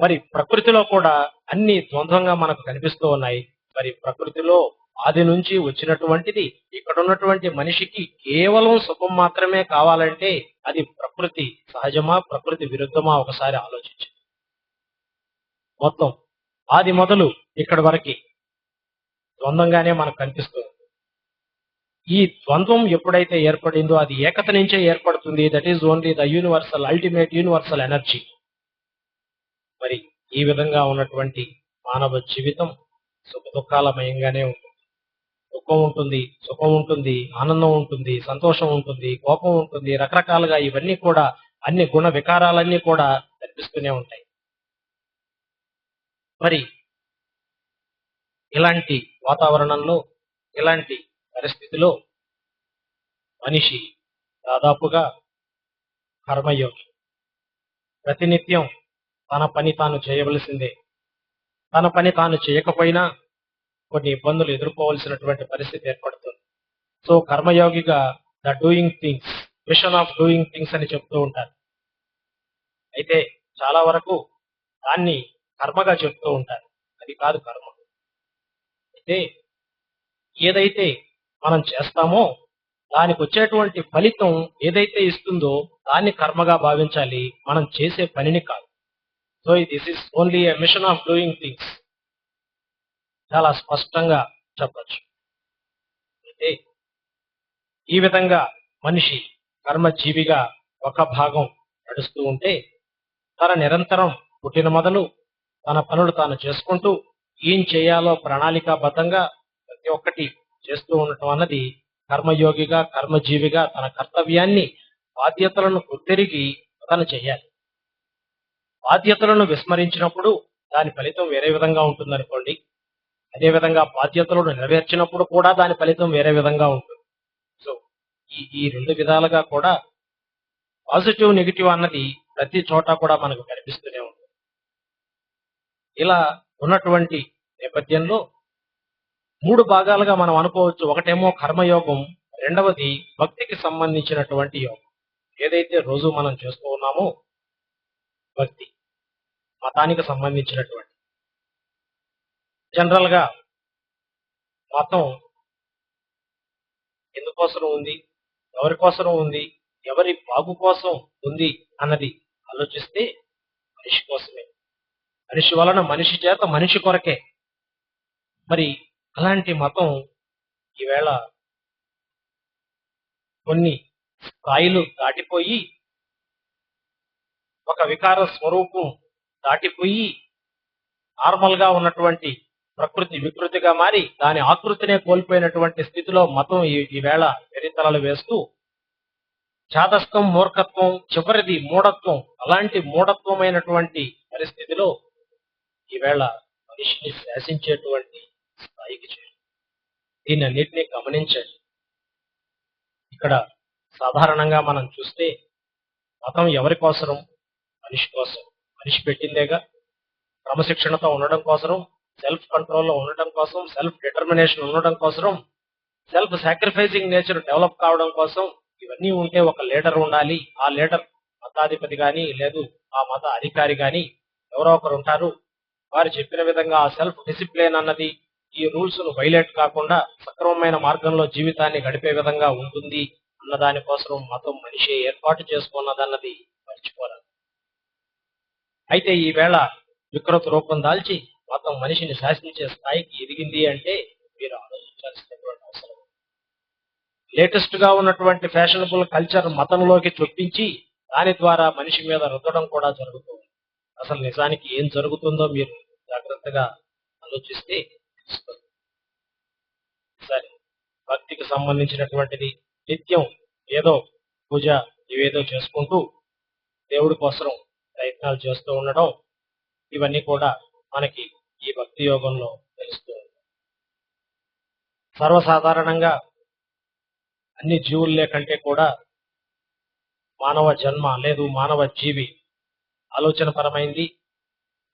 F: మరి ప్రకృతిలో కూడా అన్ని ద్వంద్వంగా మనకు కనిపిస్తూ ఉన్నాయి. మరి ప్రకృతిలో ఆది నుంచి వచ్చినటువంటిది ఇక్కడ ఉన్నటువంటి మనిషికి కేవలం సుఖం మాత్రమే కావాలంటే అది ప్రకృతి సహజమా, ప్రకృతి విరుద్ధమా? ఒకసారి ఆలోచించండి. మొత్తం ఆది మొదలు ఇక్కడి వరకు ద్వంద్వంగానే మనకు కనిపిస్తుంది. ఈ ద్వంద్వం ఎప్పుడైతే ఏర్పడిందో అది ఏకత నుంచే ఏర్పడుతుంది. That is only the universal ultimate universal energy. మరి ఈ విధంగా ఉన్నటువంటి మానవ జీవితం సుఖ దుఃఖాలమయంగానే ఉంటుంది. దుఃఖం ఉంటుంది, సుఖం ఉంటుంది, ఆనందం ఉంటుంది, సంతోషం ఉంటుంది, కోపం ఉంటుంది, రకరకాలుగా ఇవన్నీ కూడా అన్ని గుణ వికారాలన్నీ కూడా కనిపిస్తూనే ఉంటాయి. మరి ఇలాంటి వాతావరణంలో, ఇలాంటి పరిస్థితిలో మనిషి దాదాపుగా కర్మయోగి. ప్రతినిత్యం తన పని తాను చేయవలసిందే. తన పని తాను చేయకపోయినా కొన్ని ఇబ్బందులు ఎదుర్కోవాల్సినటువంటి పరిస్థితి ఏర్పడుతుంది. సో కర్మయోగిగా the doing things, mission of doing things అని చెప్తూ ఉంటారు. అయితే చాలా వరకు దాన్ని కర్మగా చెప్తూ ఉంటారు. అది కాదు కర్మ. అయితే ఏదైతే మనం చేస్తామో దానికి వచ్చేటువంటి ఫలితం ఏదైతే ఇస్తుందో దాన్ని కర్మగా భావించాలి, మనం చేసే పనిని కాదు. So this is only a machine of doing things, చాలా స్పష్టంగా చెప్పచ్చు. అయితే ఈ విధంగా మనిషి కర్మజీవిగా ఒక భాగం నడుస్తూ ఉంటే తన నిరంతరం పుట్టిన మొదలు తన పనులు తాను చేసుకుంటూ ఏం చేయాలో ప్రణాళికాబద్ధంగా ప్రతి ఒక్కటి చేస్తూ ఉండటం అన్నది కర్మయోగిగా కర్మజీవిగా తన కర్తవ్యాన్ని బాధ్యతలను గుర్తెరిగి తను చేయాలి. బాధ్యతలను విస్మరించినప్పుడు దాని ఫలితం వేరే విధంగా ఉంటుందనుకోండి. అదేవిధంగా బాధ్యతలను నెరవేర్చినప్పుడు కూడా దాని ఫలితం వేరే విధంగా ఉంటుంది. సో ఈ రెండు విధాలుగా కూడా పాజిటివ్ నెగిటివ్ అన్నది ప్రతి చోట కూడా మనకు కనిపిస్తూనే ఉంటుంది. ఇలా ఉన్నటువంటి నేపథ్యంలో 3 భాగాలుగా మనం అనుకోవచ్చు. ఒకటేమో కర్మయోగం, రెండవది భక్తికి సంబంధించినటువంటి యోగం. ఏదైతే రోజు మనం చేస్తూ ఉన్నామో భక్తి, మతానికి సంబంధించినటువంటి. జనరల్ గా మతం ఎందుకోసం ఉంది, ఎవరి కోసం ఉంది, ఎవరి బాగు కోసం ఉంది అన్నది ఆలోచిస్తే మనిషి కోసమే. మనిషి వలన మనిషి చేత మనిషి కొరకే. మరి అలాంటి మతం ఈవేళ కొన్ని స్థాయిలు దాటిపోయి ఒక వికార స్వరూపం దాటిపోయి నార్మల్ గా ఉన్నటువంటి ప్రకృతి వికృతిగా మారి దాని ఆకృతినే కోల్పోయినటువంటి స్థితిలో మతం ఈవేళ వెరితలలు వేస్తూ చాదస్తం, మూర్ఖత్వం, చివరిది మూఢత్వం, అలాంటి మూఢత్వమైనటువంటి పరిస్థితిలో ఈవేళ మనిషిని శాసించేటువంటి స్థాయికి చేరు. దీన్ని అన్నిటినీ గమనించండి. ఇక్కడ సాధారణంగా మనం చూస్తే మతం ఎవరి కోసరం? మనిషి కోసం. మనిషి పెట్టిందేగా. క్రమశిక్షణతో ఉండడం కోసం, సెల్ఫ్ కంట్రోల్లో ఉండడం కోసం, సెల్ఫ్ డిటర్మినేషన్ ఉండడం కోసం, సెల్ఫ్ సాక్రిఫైసింగ్ నేచర్ డెవలప్ కావడం కోసం ఇవన్నీ ఉంటే ఒక లీడర్ ఉండాలి. ఆ లీడర్ మతాధిపతి కానీ లేదు ఆ మత అధికారి కానీ ఎవరో ఒకరు ఉంటారు. వారు చెప్పిన విధంగా ఆ సెల్ఫ్ డిసిప్లిన్ అన్నది ఈ రూల్స్ ను వైలేట్ కాకుండా సక్రమమైన మార్గంలో జీవితాన్ని గడిపే విధంగా ఉంటుంది అన్న దానికోసం మతం మనిషి ఏర్పాటు చేసుకున్నదన్నది మర్చిపోరాదు. అయితే ఈవేళ వికృత రూపం దాల్చి మతం మనిషిని శాసించే స్థాయికి ఎదిగింది అంటే మీరు ఆలోచించాల్సినటువంటి అవసరం. లేటెస్ట్ గా ఉన్నటువంటి ఫ్యాషనబుల్ కల్చర్ మతంలోకి చొప్పించి దాని ద్వారా మనిషి మీద రుద్దడం కూడా జరుగుతుంది. అసలు నిజానికి ఏం జరుగుతుందో మీరు జాగ్రత్తగా ఆలోచిస్తే తెలుస్తుంది. సరే, భక్తికి సంబంధించినటువంటిది నిత్యం ఏదో పూజ ఇవేదో చేసుకుంటూ దేవుడి కోసం ప్రయత్నాలు చేస్తూ ఉండడం, ఇవన్నీ కూడా మనకి ఈ భక్తి యోగంలో తెలుస్తూ ఉంది. సర్వసాధారణంగా అన్ని జీవులే కంటే కూడా మానవ జన్మ లేదు మానవ జీవి ఆలోచన పరమైంది.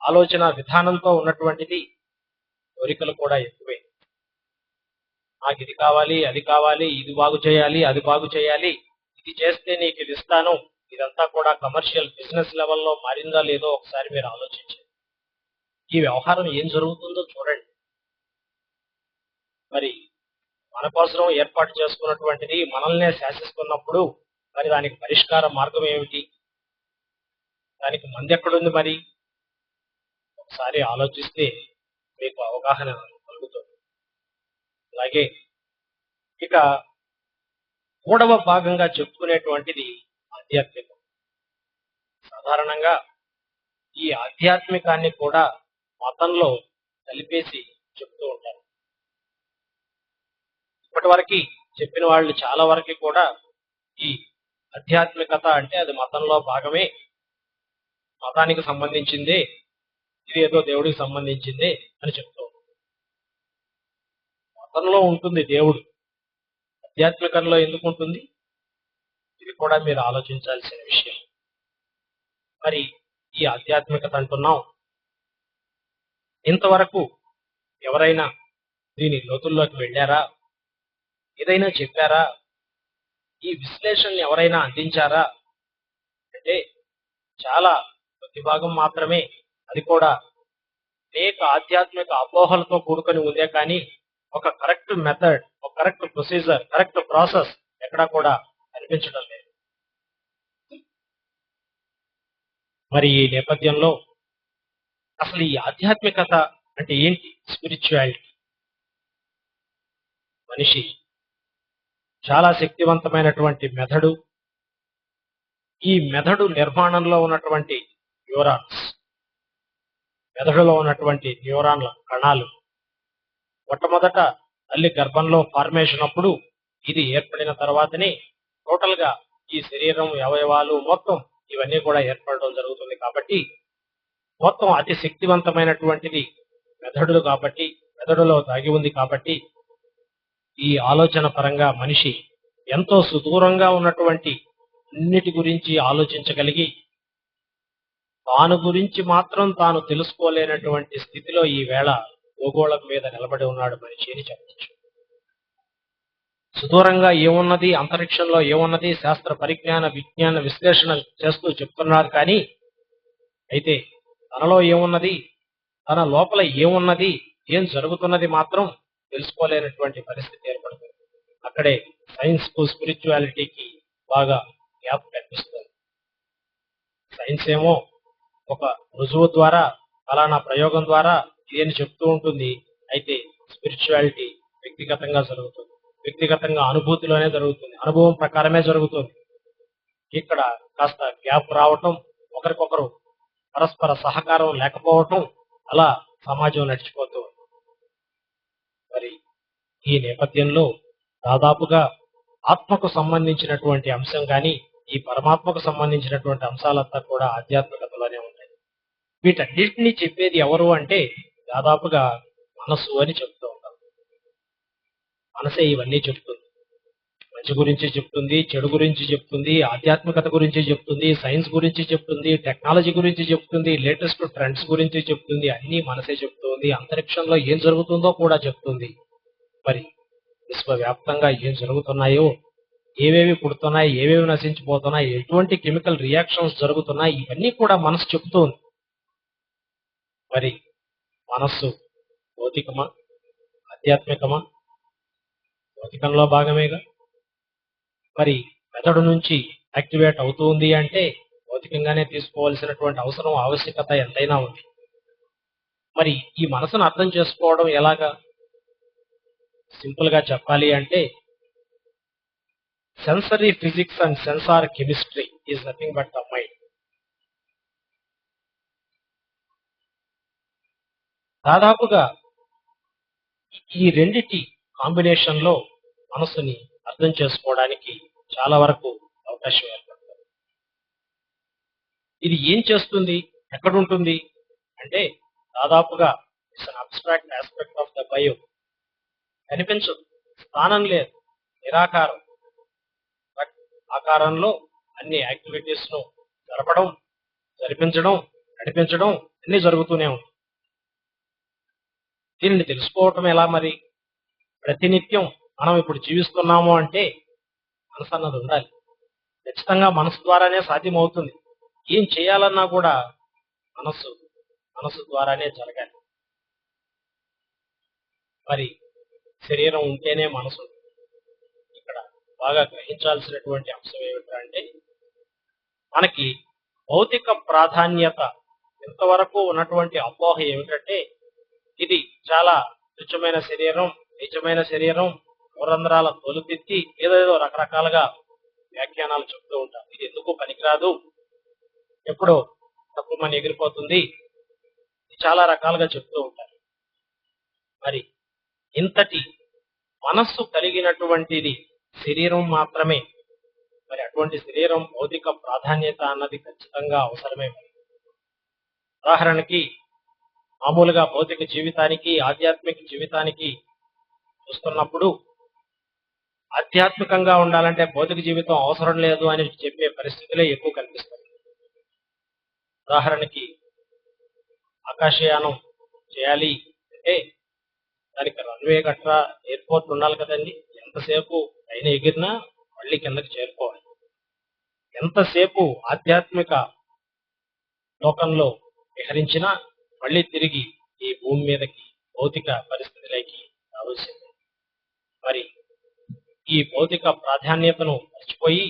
F: ఆలోచన విధానంతో ఉన్నటువంటిది. కోరికలు కూడా ఎక్కువే. నాకు ఇది కావాలి, అది కావాలి, ఇది బాగు చేయాలి, అది బాగు చేయాలి, ఇది చేస్తే నీకు ఇది ఇస్తాను. ఇదంతా కూడా కమర్షియల్ బిజినెస్ లెవెల్లో మారిందా లేదో ఒకసారి మీరు ఆలోచించండి. ఈ వ్యవహారం ఏం జరుగుతుందో చూడండి. మరి మన కోసం ఏర్పాటు చేసుకున్నటువంటిది మనల్నే శాసిస్తున్నప్పుడు మరి దానికి పరిష్కార మార్గం ఏమిటి? దానికి మంది ఎక్కడుంది? మరి ఒకసారి ఆలోచిస్తే మీకు అవగాహన కలుగుతుంది. అలాగే ఇక 3వ భాగంగా చెప్పుకునేటువంటిది ఆధ్యాత్మికం. సాధారణంగా ఈ ఆధ్యాత్మికాన్ని కూడా మతంలో కలిపేసి చెప్తూ ఉంటారు. ఇప్పటి వరకు చెప్పిన వాళ్ళు చాలా వరకు కూడా ఈ ఆధ్యాత్మికత అంటే అది మతంలో భాగమే, మతానికి సంబంధించిందే, ఇది ఏదో దేవుడికి సంబంధించిందే అని చెప్తూ ఉంటారు. మతంలో ఉంటుంది దేవుడు, ఆధ్యాత్మికంలో ఎందుకు ఉంటుంది? ఇది కూడా మీరు ఆలోచించాల్సిన విషయం. మరి ఈ ఆధ్యాత్మికత అంటున్నాం, ఇంతవరకు ఎవరైనా దీని లోతుల్లోకి వెళ్ళారా? ఏదైనా చెప్పారా? ఈ విశ్లేషణని ఎవరైనా అందించారా అంటే చాలా కొద్ది భాగం మాత్రమే. అది కూడా అనేక ఆధ్యాత్మిక అపోహలతో కూడుకొని ఉందే కానీ ఒక కరెక్ట్ మెథడ్, ఒక కరెక్ట్ ప్రొసీజర్, కరెక్ట్ ప్రాసెస్ ఎక్కడా కూడా కనిపించడం లేదు. మరి ఈ నేపథ్యంలో అసలు ఈ ఆధ్యాత్మికత అంటే ఏంటి? స్పిరిచువాలిటీ. మనిషి చాలా శక్తివంతమైనటువంటి మెథడు. ఈ మెథడు నిర్మాణంలో ఉన్నటువంటి న్యూరాన్స్, మెదడులో ఉన్నటువంటి న్యూరాన్ల కణాలు మొట్టమొదట తల్లి గర్భంలో ఫార్మేషన్ అప్పుడు ఇది ఏర్పడిన తర్వాతనే టోటల్ గా ఈ శరీరం అవయవాలు మొత్తం ఇవన్నీ కూడా ఏర్పడడం జరుగుతుంది. కాబట్టి మొత్తం అతి శక్తివంతమైనటువంటిది మెదడులు కాబట్టి, మెదడులో దాగి ఉంది కాబట్టి, ఈ ఆలోచన పరంగా మనిషి ఎంతో సుదూరంగా ఉన్నటువంటి అన్నిటి గురించి ఆలోచించగలిగి తాను గురించి మాత్రం తాను తెలుసుకోలేనటువంటి స్థితిలో ఈ వేళ భూగోళం మీద నిలబడి ఉన్నాడు మనిషి అని చెప్పచ్చు. సుదూరంగా ఏమున్నది, అంతరిక్షంలో ఏమున్నది, శాస్త్ర పరిజ్ఞాన విజ్ఞాన విశ్లేషణ చేస్తూ చెప్తున్నారు. కానీ అయితే తనలో ఏమున్నది, తన లోపల ఏమున్నది, ఏం జరుగుతున్నది మాత్రం తెలుసుకోలేనటువంటి పరిస్థితి ఏర్పడుతుంది. అక్కడే సైన్స్ కు స్పిరిచువాలిటీకి బాగా గ్యాప్ కనిపిస్తుంది. సైన్స్ ఏమో ఒక రుజువు ద్వారా, ఫలానా ప్రయోగం ద్వారా ఇదేని చెప్తూ ఉంటుంది. అయితే స్పిరిచువాలిటీ వ్యక్తిగతంగా జరుగుతుంది, వ్యక్తిగతంగా అనుభూతిలోనే జరుగుతుంది, అనుభవం ప్రకారమే జరుగుతుంది. ఇక్కడ కాస్త గ్యాప్ రావటం, ఒకరికొకరు పరస్పర సహకారం లేకపోవటం, అలా సమాజం నడిచిపోతూ ఉంది. మరి ఈ నేపథ్యంలో దాదాపుగా ఆత్మకు సంబంధించినటువంటి అంశం కానీ, ఈ పరమాత్మకు సంబంధించినటువంటి అంశాలంతా కూడా ఆధ్యాత్మికతలోనే ఉంటాయి. వీటన్నిటిని చెప్పేది ఎవరు అంటే దాదాపుగా మనస్సు అని చెప్తూ ఉంటాం. మనసే ఇవన్నీ చెప్తుంది. మంచి గురించి చెప్తుంది, చెడు గురించి చెప్తుంది, ఆధ్యాత్మికత గురించి చెప్తుంది, సైన్స్ గురించి చెప్తుంది, టెక్నాలజీ గురించి చెప్తుంది, లేటెస్ట్ ట్రెండ్స్ గురించి చెప్తుంది. అన్నీ మనసే చెప్తుంది. అంతరిక్షంలో ఏం జరుగుతుందో కూడా చెప్తుంది. మరి విశ్వవ్యాప్తంగా ఏం జరుగుతున్నాయో, ఏవేవి పుడుతున్నాయి, ఏవేవి నశించిపోతున్నాయి, ఎటువంటి కెమికల్ రియాక్షన్స్ జరుగుతున్నాయి, ఇవన్నీ కూడా మనసు చెప్తుంది. మరి మనస్సు భౌతికమా, ఆధ్యాత్మికమా? భౌతికంలో భాగమేగా. మరి మెదడు నుంచి యాక్టివేట్ అవుతుంది అంటే భౌతికంగానే తీసుకోవాల్సినటువంటి అవసరం, ఆవశ్యకత ఎంతైనా ఉంది. మరి ఈ మనసును అర్థం చేసుకోవడం ఎలాగా? సింపుల్ గా చెప్పాలి అంటే sensory physics and sensor chemistry is nothing but the mind. దాదాపుగా ఈ రెండిటి కాంబినేషన్ లో మనసుని అర్థం చేసుకోవడానికి చాలా వరకు అవకాశం ఏర్పడుతుంది. ఇది ఏం చేస్తుంది, ఎక్కడుంటుంది అంటే దాదాపుగా it's an abstract aspect of the bio. కనిపించదు, స్థానం లేదు, నిరాకారం. బట్ ఆకారంలో అన్ని యాక్టివిటీస్ ను జరపడం, జరిపించడం, నడిపించడం అన్ని జరుగుతూనే ఉంది. దీనిని తెలుసుకోవటం ఎలా? మరి ప్రతినిత్యం మనం ఇప్పుడు జీవిస్తున్నాము అంటే మనసు అన్నది ఉండాలి. ఖచ్చితంగా మనసు ద్వారానే సాధ్యమవుతుంది. ఏం చేయాలన్నా కూడా మనసు ద్వారానే జరగాలి. మరి శరీరం ఉంటేనే మనసు. ఇక్కడ బాగా గ్రహించాల్సినటువంటి అంశం ఏమిటంటే మనకి భౌతిక ప్రాధాన్యత ఇంతవరకు ఉన్నటువంటి అపోహ ఏమిటంటే ఇది చాలా తుచ్చమైన శరీరం, నిజమైన శరీరం, పురంధ్రాల తొలిపెత్తి ఏదేదో రకరకాలుగా వ్యాఖ్యానాలు చెప్తూ ఉంటారు. ఇది ఎందుకు పనికిరాదు, ఎప్పుడో తక్కువమని ఎగిరిపోతుంది, చాలా రకాలుగా చెప్తూ ఉంటారు. మరి ఇంతటి మనస్సు కలిగినటువంటిది శరీరం మాత్రమే. మరి అటువంటి శరీరం భౌతిక ప్రాధాన్యత అన్నది ఖచ్చితంగా అవసరమే. ఉదాహరణకి మామూలుగా భౌతిక జీవితానికి, ఆధ్యాత్మిక జీవితానికి చూస్తున్నప్పుడు ఆధ్యాత్మికంగా ఉండాలంటే భౌతిక జీవితం అవసరం లేదు అని చెప్పే పరిస్థితులే ఎక్కువ కనిపిస్తాయి. ఉదాహరణకి ఆకాశయానం చేయాలి అంటే దానికి రన్వే గట్రా ఎయిర్పోర్ట్ ఉండాలి కదండి. ఎంతసేపు పైన ఎగిరినా మళ్ళీ కిందకి చేరుకోవాలి. ఎంతసేపు ఆధ్యాత్మిక లోకంలో విహరించినా మళ్ళీ తిరిగి ఈ భూమి మీదకి భౌతిక పరిస్థితులకి రావాల్సిందే. మరి ఈ భౌతిక ప్రాధాన్యతను మర్చిపోయి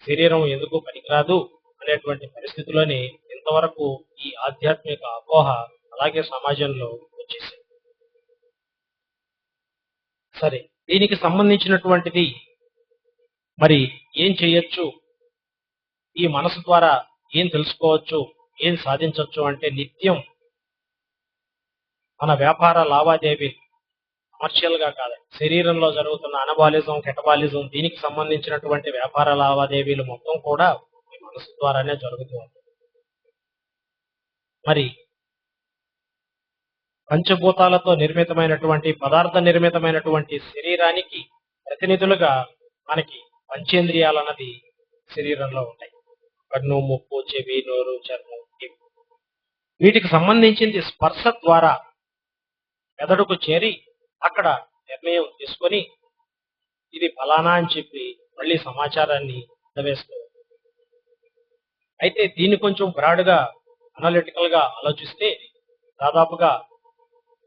F: శరీరం ఎందుకు పనికిరాదు అనేటువంటి పరిస్థితిలోనే ఇంతవరకు ఈ ఆధ్యాత్మిక అపోహ అలాగే సమాజంలో వచ్చేసింది. సరే, దీనికి సంబంధించినటువంటిది మరి ఏం చేయొచ్చు, ఈ మనసు ద్వారా ఏం తెలుసుకోవచ్చు, ఏం సాధించవచ్చు అంటే నిత్యం మన వ్యాపార లావాదేవీ కమర్షియల్ గా కాదు, శరీరంలో జరుగుతున్న అనబాలిజం, కెటబాలిజం, దీనికి సంబంధించినటువంటి వ్యాపార లావాదేవీలు మొత్తం కూడా ఈ మనసు ద్వారానే జరుగుతూ ఉంటాయి. మరి పంచభూతాలతో నిర్మితమైనటువంటి, పదార్థ నిర్మితమైనటువంటి శరీరానికి ప్రతినిధులుగా మనకి పంచేంద్రియాలు అన్నది శరీరంలో ఉంటాయి. కన్ను, ముక్కు, చెవి, నోరు, చర్మం. వీటికి సంబంధించింది స్పర్శ ద్వారా మెదడుకు చేరి అక్కడ నిర్ణయం తీసుకొని ఇది ఫలానా అని చెప్పి మళ్ళీ సమాచారాన్ని అందవేస్తుంది. అయితే దీన్ని కొంచెం బ్రాడ్గా అనలిటికల్ గా ఆలోచిస్తే దాదాపుగా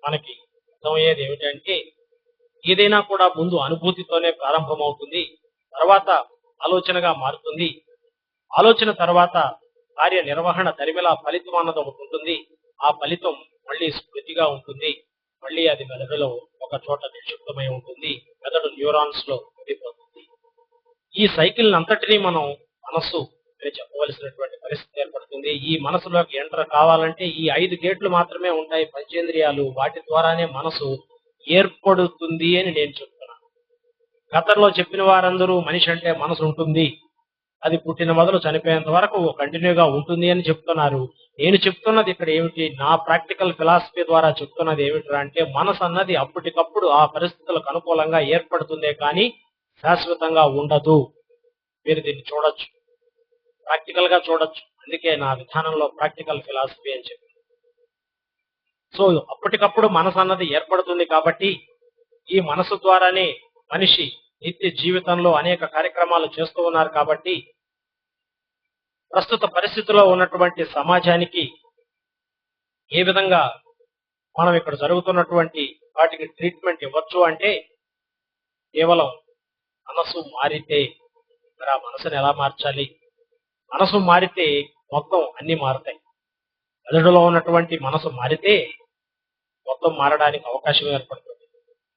F: మనకి అర్థమయ్యేది ఏమిటంటే ఏదైనా కూడా ముందు అనుభూతితోనే ప్రారంభమవుతుంది, తర్వాత ఆలోచనగా మారుతుంది, ఆలోచన తర్వాత కార్యనిర్వహణ దరిమిలా ఫలితం అన్నది ఒకటి ఉంటుంది, ఆ ఫలితం మళ్ళీ స్మృతిగా ఉంటుంది, మళ్ళీ అది మెదడులో ఒక చోట నిక్షిప్తమై ఉంటుంది, మెదడు న్యూరాన్స్ లో ఉండిపోతుంది. ఈ సైకిల్ అంతటినీ మనం మనస్సు అని చెప్పవలసినటువంటి పరిస్థితి ఏర్పడుతుంది. ఈ మనసులోకి ఎంటర్ కావాలంటే ఈ 5 గేట్లు మాత్రమే ఉంటాయి, పంచేంద్రియాలు, వాటి ద్వారానే మనసు ఏర్పడుతుంది అని నేను చెప్తున్నాను. గతంలో చెప్పిన వారందరూ మనిషి అంటే మనసు ఉంటుంది, అది పుట్టిన మొదలు చనిపోయేంత వరకు కంటిన్యూగా ఉంటుంది అని చెప్తున్నారు. నేను చెప్తున్నది ఇక్కడ ఏమిటి, నా ప్రాక్టికల్ ఫిలాసఫీ ద్వారా చెప్తున్నది ఏమిటి అంటే మనసు అన్నది అప్పటికప్పుడు ఆ పరిస్థితులకు అనుకూలంగా ఏర్పడుతుందే కానీ శాశ్వతంగా ఉండదు. మీరు దీన్ని చూడొచ్చు, ప్రాక్టికల్ గా చూడొచ్చు. అందుకే నా విధానంలో ప్రాక్టికల్ ఫిలాసఫీ అని చెప్పి. సో అప్పటికప్పుడు మనసు అన్నది ఏర్పడుతుంది కాబట్టి ఈ మనసు ద్వారానే మనిషి నిత్య జీవితంలో అనేక కార్యక్రమాలు చేస్తూ ఉన్నారు కాబట్టి ప్రస్తుత పరిస్థితిలో ఉన్నటువంటి సమాజానికి ఏ విధంగా మనం ఇక్కడ జరుగుతున్నటువంటి వాటికి ట్రీట్మెంట్ ఇవ్వచ్చు అంటే కేవలం మనసు మారితే. మరి ఆ మనసుని ఎలా మార్చాలి? మనసు మారితే మొత్తం అన్ని మారుతాయి. మెదడులో ఉన్నటువంటి మనసు మారితే మొత్తం మారడానికి అవకాశం ఏర్పడుతుంది.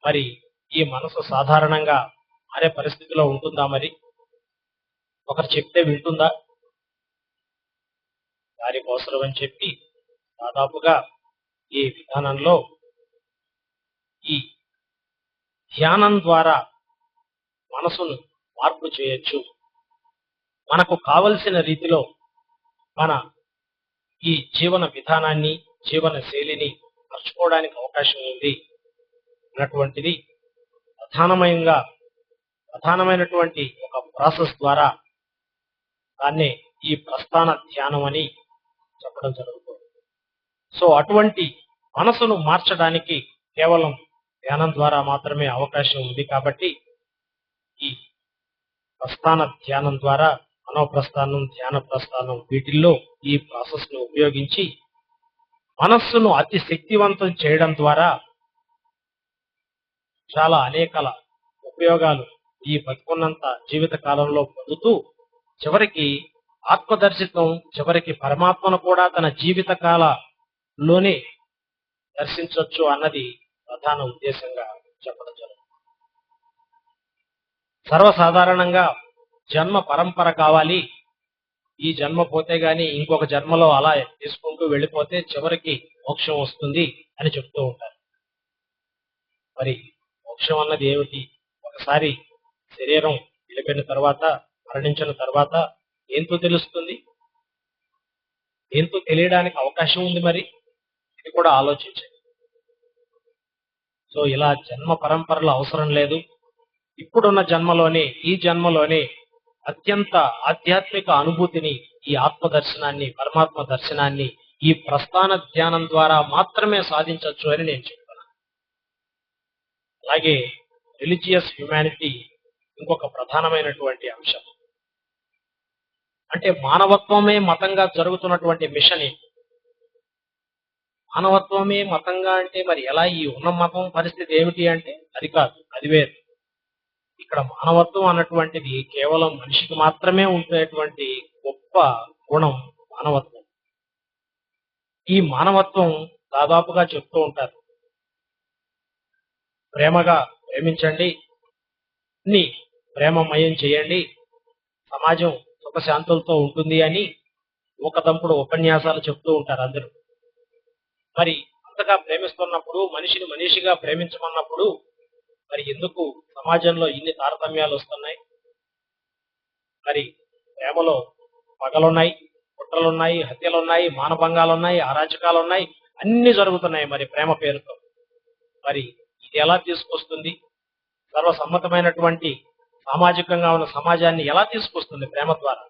F: మరి ఈ మనసు సాధారణంగా మారే పరిస్థితిలో ఉంటుందా? మరి ఒకరు చెప్తే వింటుందా? దానికోసం అని చెప్పి దాదాపుగా ఈ విధానంలో ఈ ధ్యానం ద్వారా మనసును మార్పు చేయొచ్చు. మనకు కావలసిన రీతిలో మన ఈ జీవన విధానాన్ని, జీవన శైలిని మార్చుకోవడానికి అవకాశం ఉంది అన్నటువంటిది ప్రధానమైనటువంటి ఒక ప్రాసెస్ ద్వారా దాన్నే ఈ ప్రస్థాన ధ్యానం అని చెప్పడం జరుగుతుంది. సో అటువంటి మనసును మార్చడానికి కేవలం ధ్యానం ద్వారా మాత్రమే అవకాశం ఉంది కాబట్టి ఈ ప్రస్థాన ధ్యానం ద్వారా మనోప్రస్థానం, ధ్యాన ప్రస్థానం, వీటిల్లో ఈ ప్రాసెస్ ను ఉపయోగించి మనస్సును అతి శక్తివంతం చేయడం ద్వారా చాలా అనేక ఉపయోగాలు ఈ బతుకున్నంత జీవిత కాలంలో పొందుతూ చివరికి ఆత్మదర్శితం, చివరికి పరమాత్మను కూడా తన జీవిత కాలంలోనే దర్శించవచ్చు అన్నది ప్రధాన ఉద్దేశంగా చెప్పడం జరుగుతుంది. సర్వసాధారణంగా జన్మ పరంపర కావాలి, ఈ జన్మ పోతే గాని ఇంకొక జన్మలో అలా తీసుకుంటూ వెళ్ళిపోతే చివరికి మోక్షం వస్తుంది అని చెప్తూ ఉంటారు. మరి మోక్షం అన్నది ఏమిటి? ఒకసారి శరీరం వెళ్ళిపోయిన తర్వాత, మరణించిన తర్వాత ఏంతో తెలుస్తుంది? ఏంతో తెలియడానికి అవకాశం ఉంది. మరి ఇది కూడా ఆలోచించండి. సో ఇలా జన్మ పరంపరలు అవసరం లేదు. ఇప్పుడున్న జన్మలోనే, ఈ జన్మలోనే అత్యంత ఆధ్యాత్మిక అనుభూతిని, ఈ ఆత్మ దర్శనాన్ని, పరమాత్మ దర్శనాన్ని ఈ ప్రస్థాన ధ్యానం ద్వారా మాత్రమే సాధించవచ్చు అని నేను చెప్తున్నాను. అలాగే రిలీజియస్ హ్యుమానిటీ ఇంకొక ప్రధానమైనటువంటి అంశం. అంటే మానవత్వమే మతంగా జరుగుతున్నటువంటి మిషన్ ఏంటి? మానవత్వమే మతంగా అంటే మరి ఎలా? ఈ ఉన్న మతం పరిస్థితి ఏమిటి అంటే అది కాదు, అది వేరు. ఇక్కడ మానవత్వం అన్నటువంటిది కేవలం మనిషికి మాత్రమే ఉండేటువంటి గొప్ప గుణం మానవత్వం. ఈ మానవత్వం దాదాపుగా చెప్తూ ఉంటారు, ప్రేమగా ప్రేమించండి, అన్ని ప్రేమమయం చేయండి, సమాజం సుఖశాంతులతో ఉంటుంది అని ఒక దంపుడు ఉపన్యాసాలు చెప్తూ ఉంటారు అందరూ. మరి అంతగా ప్రేమిస్తున్నప్పుడు, మనిషిని మనిషిగా ప్రేమించమన్నప్పుడు మరి ఎందుకు సమాజంలో ఇన్ని తారతమ్యాలు వస్తున్నాయి? మరి ప్రేమలో పగలున్నాయి, కుట్రలున్నాయి, హత్యలున్నాయి, మానభంగాలున్నాయి, అరాచకాలున్నాయి, అన్ని జరుగుతున్నాయి మరి ప్రేమ పేరుతో. మరి ఇది ఎలా తీసుకొస్తుంది? సర్వసమ్మతమైనటువంటి సామాజికంగా ఉన్న సమాజాన్ని ఎలా తీసుకొస్తుంది ప్రేమ ద్వారా?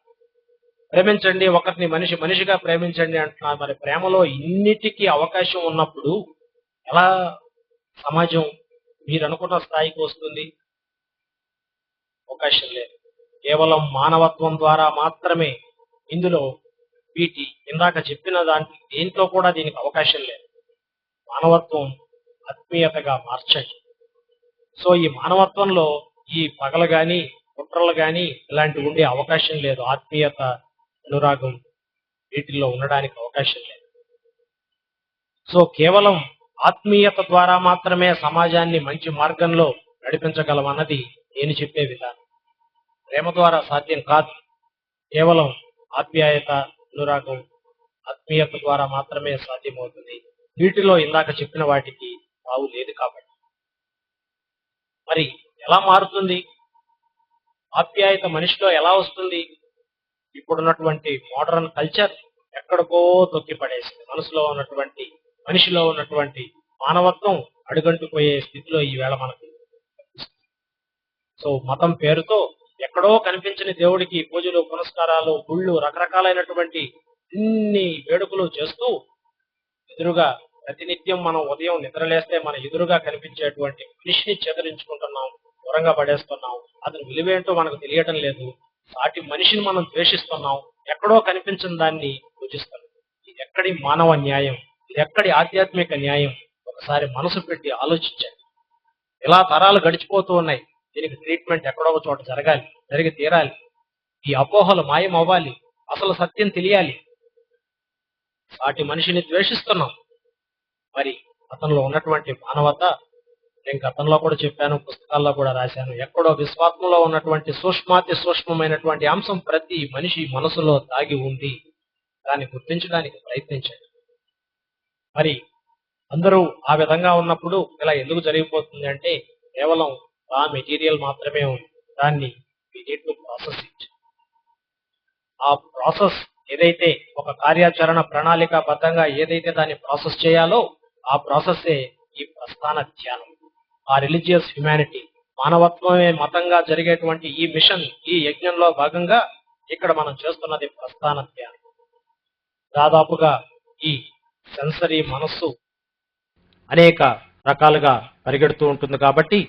F: ప్రేమించండి, ఒకరిని మనిషి మనిషిగా ప్రేమించండి అంటున్నారు. మరి ప్రేమలో ఇన్నిటికీ అవకాశం ఉన్నప్పుడు ఎలా సమాజం మీరు అనుకున్న స్థాయికి వస్తుంది? అవకాశం లేదు. కేవలం మానవత్వం ద్వారా మాత్రమే ఇందులో వీటి ఇందాక చెప్పిన దాంట్లో దేంట్లో కూడా దీనికి అవకాశం లేదు. మానవత్వం ఆత్మీయతగా మార్చండి. సో ఈ మానవత్వంలో ఈ పగలు గాని కుట్రలు గాని ఇలాంటివి ఉండే అవకాశం లేదు. ఆత్మీయత, అనురాగం వీటిల్లో ఉండడానికి అవకాశం లేదు. సో కేవలం ఆత్మీయత ద్వారా మాత్రమే సమాజాన్ని మంచి మార్గంలో నడిపించగలం అన్నది నేను చెప్పే విధానం. ప్రేమ ద్వారా సాధ్యం కాదు. కేవలం ఆప్యాయత, అనురాగం, ఆత్మీయత ద్వారా మాత్రమే సాధ్యమవుతుంది. వీటిలో ఇందాక చెప్పిన వాటికి తావు లేదు కాబట్టి. మరి ఎలా మారుతుంది? ఆప్యాయత మనిషిలో ఎలా వస్తుంది? ఇప్పుడున్నటువంటి మోడర్న్ కల్చర్ ఎక్కడికో తొక్కి పడేసింది. మనిషిలో ఉన్నటువంటి మానవత్వం అడుగంటుపోయే స్థితిలో ఈవేళ మనకు. సో మతం పేరుతో ఎక్కడో కనిపించని దేవుడికి పూజలు, పునస్కారాలు, గుళ్ళు, రకరకాలైనటువంటి ఇన్ని వేడుకలు చేస్తూ ఎదురుగా ప్రతినిత్యం మనం ఉదయం నిద్రలేస్తే మన ఎదురుగా కనిపించేటువంటి మనిషిని చెదరించుకుంటున్నాం, దూరంగా పడేస్తున్నాం. అతని విలువేంటో మనకు తెలియటం లేదు. సాటి మనిషిని మనం ద్వేషిస్తున్నాం, ఎక్కడో కనిపించిన దాన్ని పూజిస్తున్నాం. ఇది ఎక్కడి మానవ న్యాయం? ఇది ఎక్కడి ఆధ్యాత్మిక న్యాయం? ఒకసారి మనసు పెట్టి ఆలోచించండి. ఇలా తరాలు గడిచిపోతూ ఉన్నాయి. దీనికి ట్రీట్మెంట్ ఎక్కడో ఒక చోట జరగాలి, జరిగి తీరాలి. ఈ అపోహలు మాయం అవ్వాలి, అసలు సత్యం తెలియాలి. సాటి మనిషిని ద్వేషిస్తున్నాం. మరి అతనిలో ఉన్నటువంటి మానవత, నేను గతంలో కూడా చెప్పాను, పుస్తకాల్లో కూడా రాశాను, ఎక్కడో విశ్వాత్మలో ఉన్నటువంటి సూక్ష్మాతి సూక్ష్మమైనటువంటి అంశం ప్రతి మనిషి మనసులో దాగి ఉంది. దాన్ని గుర్తించడానికి ప్రయత్నించండి. మరి అందరూ ఆ విధంగా ఉన్నప్పుడు ఇలా ఎందుకు జరిగిపోతుంది అంటే కేవలం ఆ మెటీరియల్ మాత్రమే ఉంది. దాన్ని we need to process it. ఆ ప్రాసెస్ ఏదైతే ఒక కార్యాచరణ ప్రణాళికాబద్ధంగా ఏదైతే దాన్ని ప్రాసెస్ చేయాలో ఆ ప్రాసెస్సే ఈ ప్రస్థాన ధ్యానం. ఆ రిలీజియస్ హ్యుమానిటీ, మానవత్వమే మతంగా జరిగేటువంటి ఈ మిషన్, ఈ యజ్ఞంలో భాగంగా ఇక్కడ మనం చేస్తున్నది ప్రస్థాన ధ్యానం. దాదాపుగా ఈ సెన్సరీ మనస్సు అనేక రకాలుగా పరిగెడుతూ ఉంటుంది కాబట్టి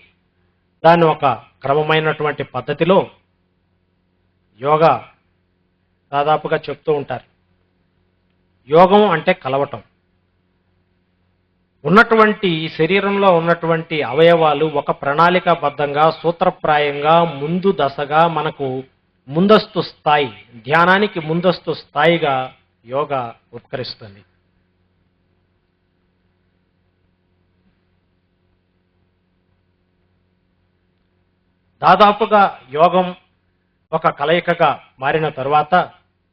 F: దాన్ని ఒక క్రమమైనటువంటి పద్ధతిలో యోగా దాదాపుగా చెప్తూ ఉంటారు. యోగం అంటే కలవటం. ఉన్నటువంటి శరీరంలో ఉన్నటువంటి అవయవాలు ఒక ప్రణాళికాబద్ధంగా సూత్రప్రాయంగా ముందు దశగా మనకు ముందస్తు స్థాయి, ధ్యానానికి ముందస్తు స్థాయిగా యోగా ఉపకరిస్తుంది. దాదాపుగా యోగం ఒక కలయికగా మారిన తరువాత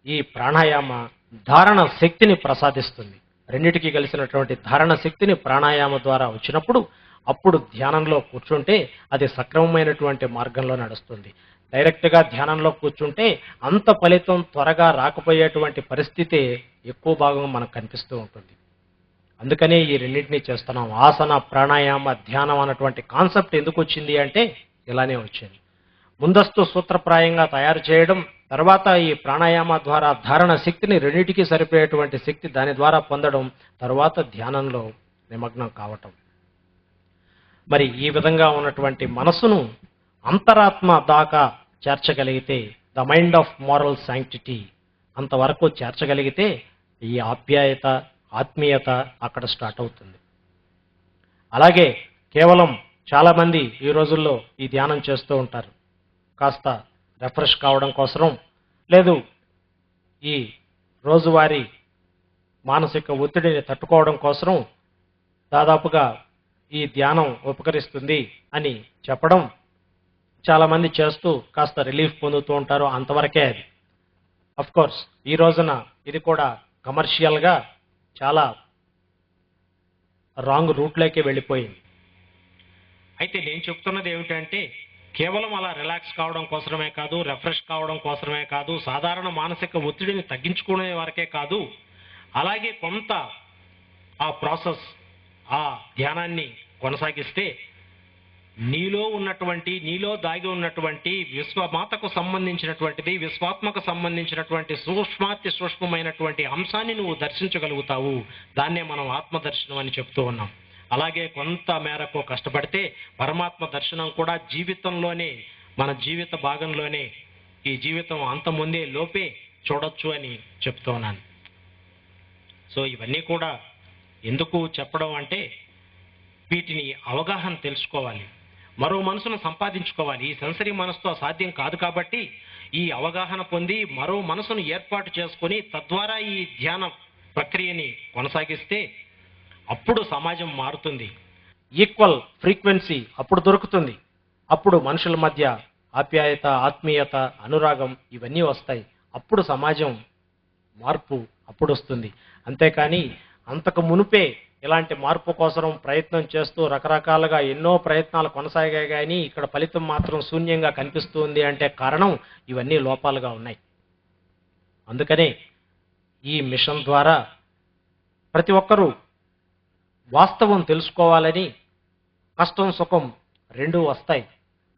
F: ఈ ప్రాణాయామ ధారణ శక్తిని ప్రసాదిస్తుంది. రెండిటికి కలిసినటువంటి ధారణ శక్తిని ప్రాణాయామ ద్వారా వచ్చినప్పుడు అప్పుడు ధ్యానంలో కూర్చుంటే అది సక్రమమైనటువంటి మార్గంలో నడుస్తుంది. డైరెక్ట్గా ధ్యానంలో కూర్చుంటే అంత ఫలితం త్వరగా రాకపోయేటువంటి పరిస్థితి ఎక్కువ భాగం మనకు కనిపిస్తూ ఉంటుంది. అందుకనే ఈ రెండింటినీ చేస్తున్నాం. ఆసన, ప్రాణాయామ, ధ్యానం అన్నటువంటి కాన్సెప్ట్ ఎందుకు వచ్చింది అంటే ఇలానే వచ్చింది. ముందస్తు సూత్రప్రాయంగా తయారు చేయడం, తర్వాత ఈ ప్రాణాయామ ద్వారా ధారణ శక్తిని రెండింటికి సరిపోయేటువంటి శక్తి దాని ద్వారా పొందడం, తర్వాత ధ్యానంలో నిమగ్నం కావటం. మరి ఈ విధంగా ఉన్నటువంటి మనసును అంతరాత్మ దాకా చేర్చగలిగితే, the mind of moral sanctity అంతవరకు చేర్చగలిగితే ఈ ఆప్యాయత, ఆత్మీయత అక్కడ స్టార్ట్ అవుతుంది. అలాగే కేవలం చాలామంది ఈ రోజుల్లో ఈ ధ్యానం చేస్తూ ఉంటారు కాస్త రిఫ్రెష్ కావడం కోసం, లేదు ఈ రోజువారీ మానసిక ఒత్తిడిని తట్టుకోవడం కోసం దాదాపుగా ఈ ధ్యానం ఉపకరిస్తుంది అని చెప్పడం చాలామంది చేస్తూ కాస్త రిలీఫ్ పొందుతూ ఉంటారు. అంతవరకే అది. అఫ్ కోర్స్ ఈ రోజున ఇది కూడా కమర్షియల్గా చాలా రాంగ్ రూట్లోకే వెళ్ళిపోయింది. అయితే నేను చెప్తున్నది ఏమిటంటే కేవలం అలా రిలాక్స్ కావడం కోసమే కాదు, రిఫ్రెష్ కావడం కోసమే కాదు, సాధారణ మానసిక ఒత్తిడిని తగ్గించుకునే వరకే కాదు, అలాగే కొంత ఆ ప్రాసెస్, ఆ ధ్యానాన్ని కొనసాగిస్తే నీలో దాగి ఉన్నటువంటి విశ్వమాతకు సంబంధించినటువంటిది, విశ్వాత్మకు సంబంధించినటువంటి సూక్ష్మాతి సూక్ష్మమైనటువంటి అంశాన్ని నువ్వు దర్శించగలుగుతావు. దాన్నే మనం ఆత్మదర్శనం అని చెప్తూ ఉన్నాం. అలాగే కొంత మేరకు కష్టపడితే పరమాత్మ దర్శనం కూడా జీవితంలోనే, మన జీవిత భాగంలోనే, ఈ జీవితం అంత ముందే లోపే చూడొచ్చు అని చెప్తూ ఉన్నాను. సో ఇవన్నీ కూడా ఎందుకు చెప్పడం అంటే వీటిని అవగాహన తెలుసుకోవాలి, మరో మనసును సంపాదించుకోవాలి. ఈ సెన్సరీ మనసుతో సాధ్యం కాదు కాబట్టి ఈ అవగాహన పొంది మరో మనసును ఏర్పాటు చేసుకొని తద్వారా ఈ ధ్యాన ప్రక్రియని కొనసాగిస్తే అప్పుడు సమాజం మారుతుంది. ఈక్వల్ ఫ్రీక్వెన్సీ అప్పుడు దొరుకుతుంది. అప్పుడు మనుషుల మధ్య ఆప్యాయత, ఆత్మీయత, అనురాగం ఇవన్నీ వస్తాయి. అప్పుడు సమాజం మార్పు అప్పుడు వస్తుంది. అంతేకాని అంతకు మునుపే ఇలాంటి మార్పు కోసం ప్రయత్నం చేస్తూ రకరకాలుగా ఎన్నో ప్రయత్నాలు కొనసాగాయి కానీ ఇక్కడ ఫలితం మాత్రం శూన్యంగా కనిపిస్తుంది అంటే కారణం ఇవన్నీ లోపాలుగా ఉన్నాయి. అందుకనే ఈ మిషన్ ద్వారా ప్రతి ఒక్కరూ వాస్తవం తెలుసుకోవాలని, కష్టం సుఖం రెండూ వస్తాయి.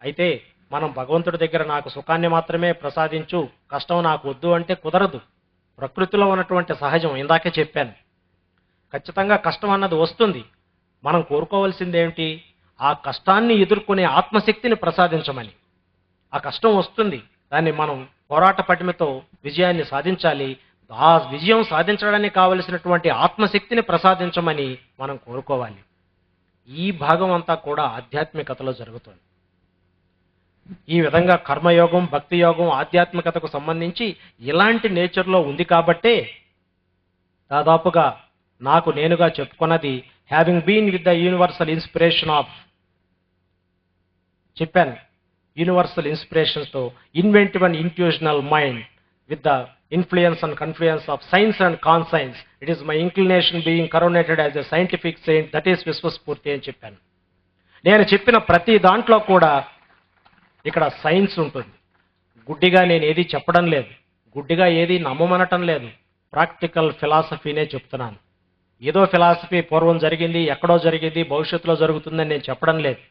F: అయితే మనం భగవంతుడి దగ్గర నాకు సుఖాన్ని మాత్రమే ప్రసాదించు, కష్టం నాకు వద్దు అంటే కుదరదు. ప్రకృతిలో ఉన్నటువంటి సహజం ఇందాకే చెప్పాను. ఖచ్చితంగా కష్టం అన్నది వస్తుంది. మనం కోరుకోవాల్సింది ఏమిటి? ఆ కష్టాన్ని ఎదుర్కొనే ఆత్మశక్తిని ప్రసాదించమని. ఆ కష్టం వస్తుంది, దాన్ని మనం పోరాట పటిమతో విజయాన్ని సాధించాలి. ఆ విజయం సాధించడానికి కావలసినటువంటి ఆత్మశక్తిని ప్రసాదించమని మనం కోరుకోవాలి. ఈ భాగం అంతా కూడా ఆధ్యాత్మికతలో జరుగుతుంది. ఈ విధంగా కర్మయోగం, భక్తి యోగం ఆధ్యాత్మికతకు సంబంధించి ఇలాంటి నేచర్లో ఉంది కాబట్టే దాదాపుగా నాకు నేనుగా చెప్పుకున్నది having been with the universal inspiration of, చెప్పాను, యూనివర్సల్ ఇన్స్పిరేషన్స్తో inventive and intuitional mind with the influence and confluence of science and conscience. It is my inclination being coronated as a scientific saint, that is విశ్వస్ఫూర్తి అని చెప్పాను. నేను చెప్పిన ప్రతి దాంట్లో కూడా ఇక్కడ సైన్స్ ఉంటుంది. గుడ్డిగా నేను ఏది చెప్పడం లేదు, గుడ్డిగా ఏది నమ్మమనటం లేదు. ప్రాక్టికల్ ఫిలాసఫీనే చెప్తున్నాను. ఏదో ఫిలాసఫీ పూర్వం జరిగింది, ఎక్కడో జరిగింది, భవిష్యత్తులో జరుగుతుందని నేను చెప్పడం లేదు.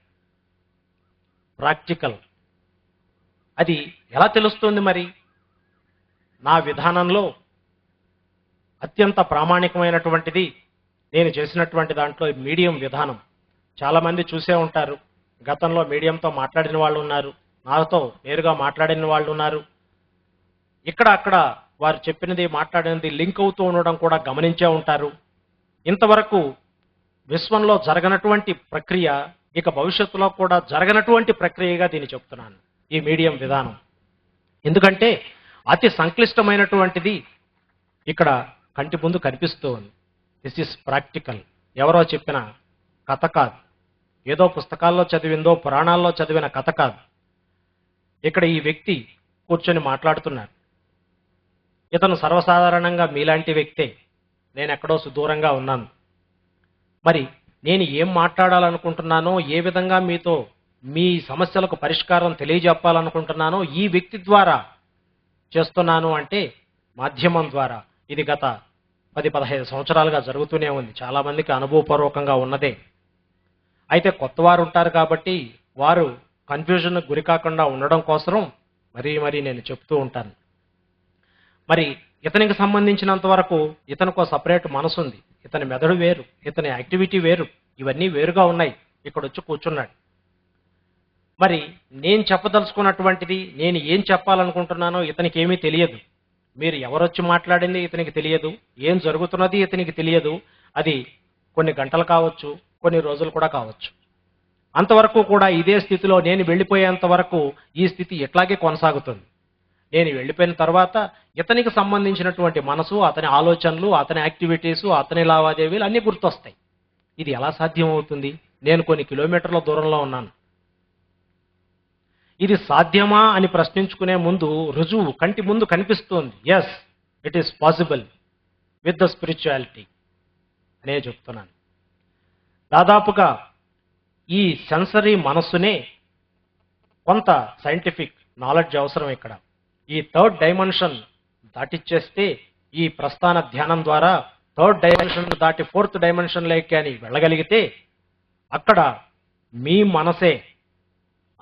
F: ప్రాక్టికల్. అది ఎలా తెలుస్తుంది మరి? నా విధానంలో అత్యంత ప్రామాణికమైనటువంటిది నేను చేసినటువంటి దాంట్లో మీడియం విధానం. చాలామంది చూసే ఉంటారు, గతంలో మీడియంతో మాట్లాడిన వాళ్ళు ఉన్నారు, నాతో నేరుగా మాట్లాడిన వాళ్ళు ఉన్నారు. ఇక్కడ అక్కడ వారు చెప్పినది మాట్లాడినది లింక్ అవుతూ ఉండడం కూడా గమనించే ఉంటారు. ఇంతవరకు విశ్వంలో జరగనటువంటి ప్రక్రియ ఇక భవిష్యత్తులో కూడా జరగనటువంటి ప్రక్రియగా దీన్ని చెప్తున్నాను, ఈ మీడియం విధానం. ఎందుకంటే అతి సంక్లిష్టమైనటువంటిది ఇక్కడ కంటి ముందు కనిపిస్తూ ఉంది. This is practical. ఎవరో చెప్పిన కథ కాదు, ఏదో పుస్తకాల్లో చదివిందో పురాణాల్లో చదివిన కథ కాదు. ఇక్కడ ఈ వ్యక్తి కూర్చొని మాట్లాడుతున్నాడు. ఇతను సర్వసాధారణంగా మీలాంటి వ్యక్తే, నేను ఎక్కడో సుదూరంగా ఉన్నాను. మరి నేను ఏం మాట్లాడాలనుకుంటున్నానో, ఏ విధంగా మీతో మీ సమస్యలకు పరిష్కారం తెలియజెప్పాలనుకుంటున్నానో ఈ వ్యక్తి ద్వారా చేస్తున్నాను అంటే మాధ్యమం ద్వారా. ఇది గత 10-15 సంవత్సరాలుగా జరుగుతూనే ఉంది, చాలామందికి అనుభవపూర్వకంగా ఉన్నదే. అయితే కొత్త వారు ఉంటారు కాబట్టి వారు కన్ఫ్యూజన్కు గురి కాకుండా ఉండడం కోసం మరీ నేను చెప్తూ ఉంటాను. మరి ఇతనికి సంబంధించినంత వరకు ఇతనికో సపరేట్ మనసు ఉంది, ఇతని మెదడు వేరు, ఇతని యాక్టివిటీ వేరు, ఇవన్నీ వేరుగా ఉన్నాయి. ఇక్కడ వచ్చి కూర్చున్నాడు. మరి నేను చెప్పదలుచుకున్నటువంటిది, నేను ఏం చెప్పాలనుకుంటున్నానో ఇతనికి ఏమీ తెలియదు. మీరు ఎవరొచ్చి మాట్లాడింది ఇతనికి తెలియదు, ఏం జరుగుతున్నది ఇతనికి తెలియదు. అది కొన్ని గంటలు కావచ్చు, కొన్ని రోజులు కూడా కావచ్చు. అంతవరకు కూడా ఇదే స్థితిలో నేను వెళ్ళిపోయేంత వరకు ఈ స్థితి ఇట్లాగే కొనసాగుతుంది. నేను వెళ్ళిపోయిన తర్వాత ఇతనికి సంబంధించినటువంటి మనసు, అతని ఆలోచనలు, అతని యాక్టివిటీసు, అతని లావాదేవీలు అన్నీ గుర్తొస్తాయి. ఇది ఎలా సాధ్యం అవుతుంది? నేను కొన్ని కిలోమీటర్ల దూరంలో ఉన్నాను. ఇది సాధ్యమా అని ప్రశ్నించుకునే ముందు రుజువు కంటి ముందు కనిపిస్తోంది. Yes, it is possible with the spirituality అనే చెప్తున్నాను. దాదాపుగా ఈ సెన్సరీ మనస్సునే కొంత సైంటిఫిక్ నాలెడ్జ్ అవసరం ఇక్కడ. ఈ థర్డ్ డైమెన్షన్ దాటిచ్చేస్తే ఈ ప్రస్థాన ధ్యానం ద్వారా థర్డ్ డైమెన్షన్ దాటి ఫోర్త్ డైమెన్షన్లోకి అని వెళ్ళగలిగితే అక్కడ మీ మనసే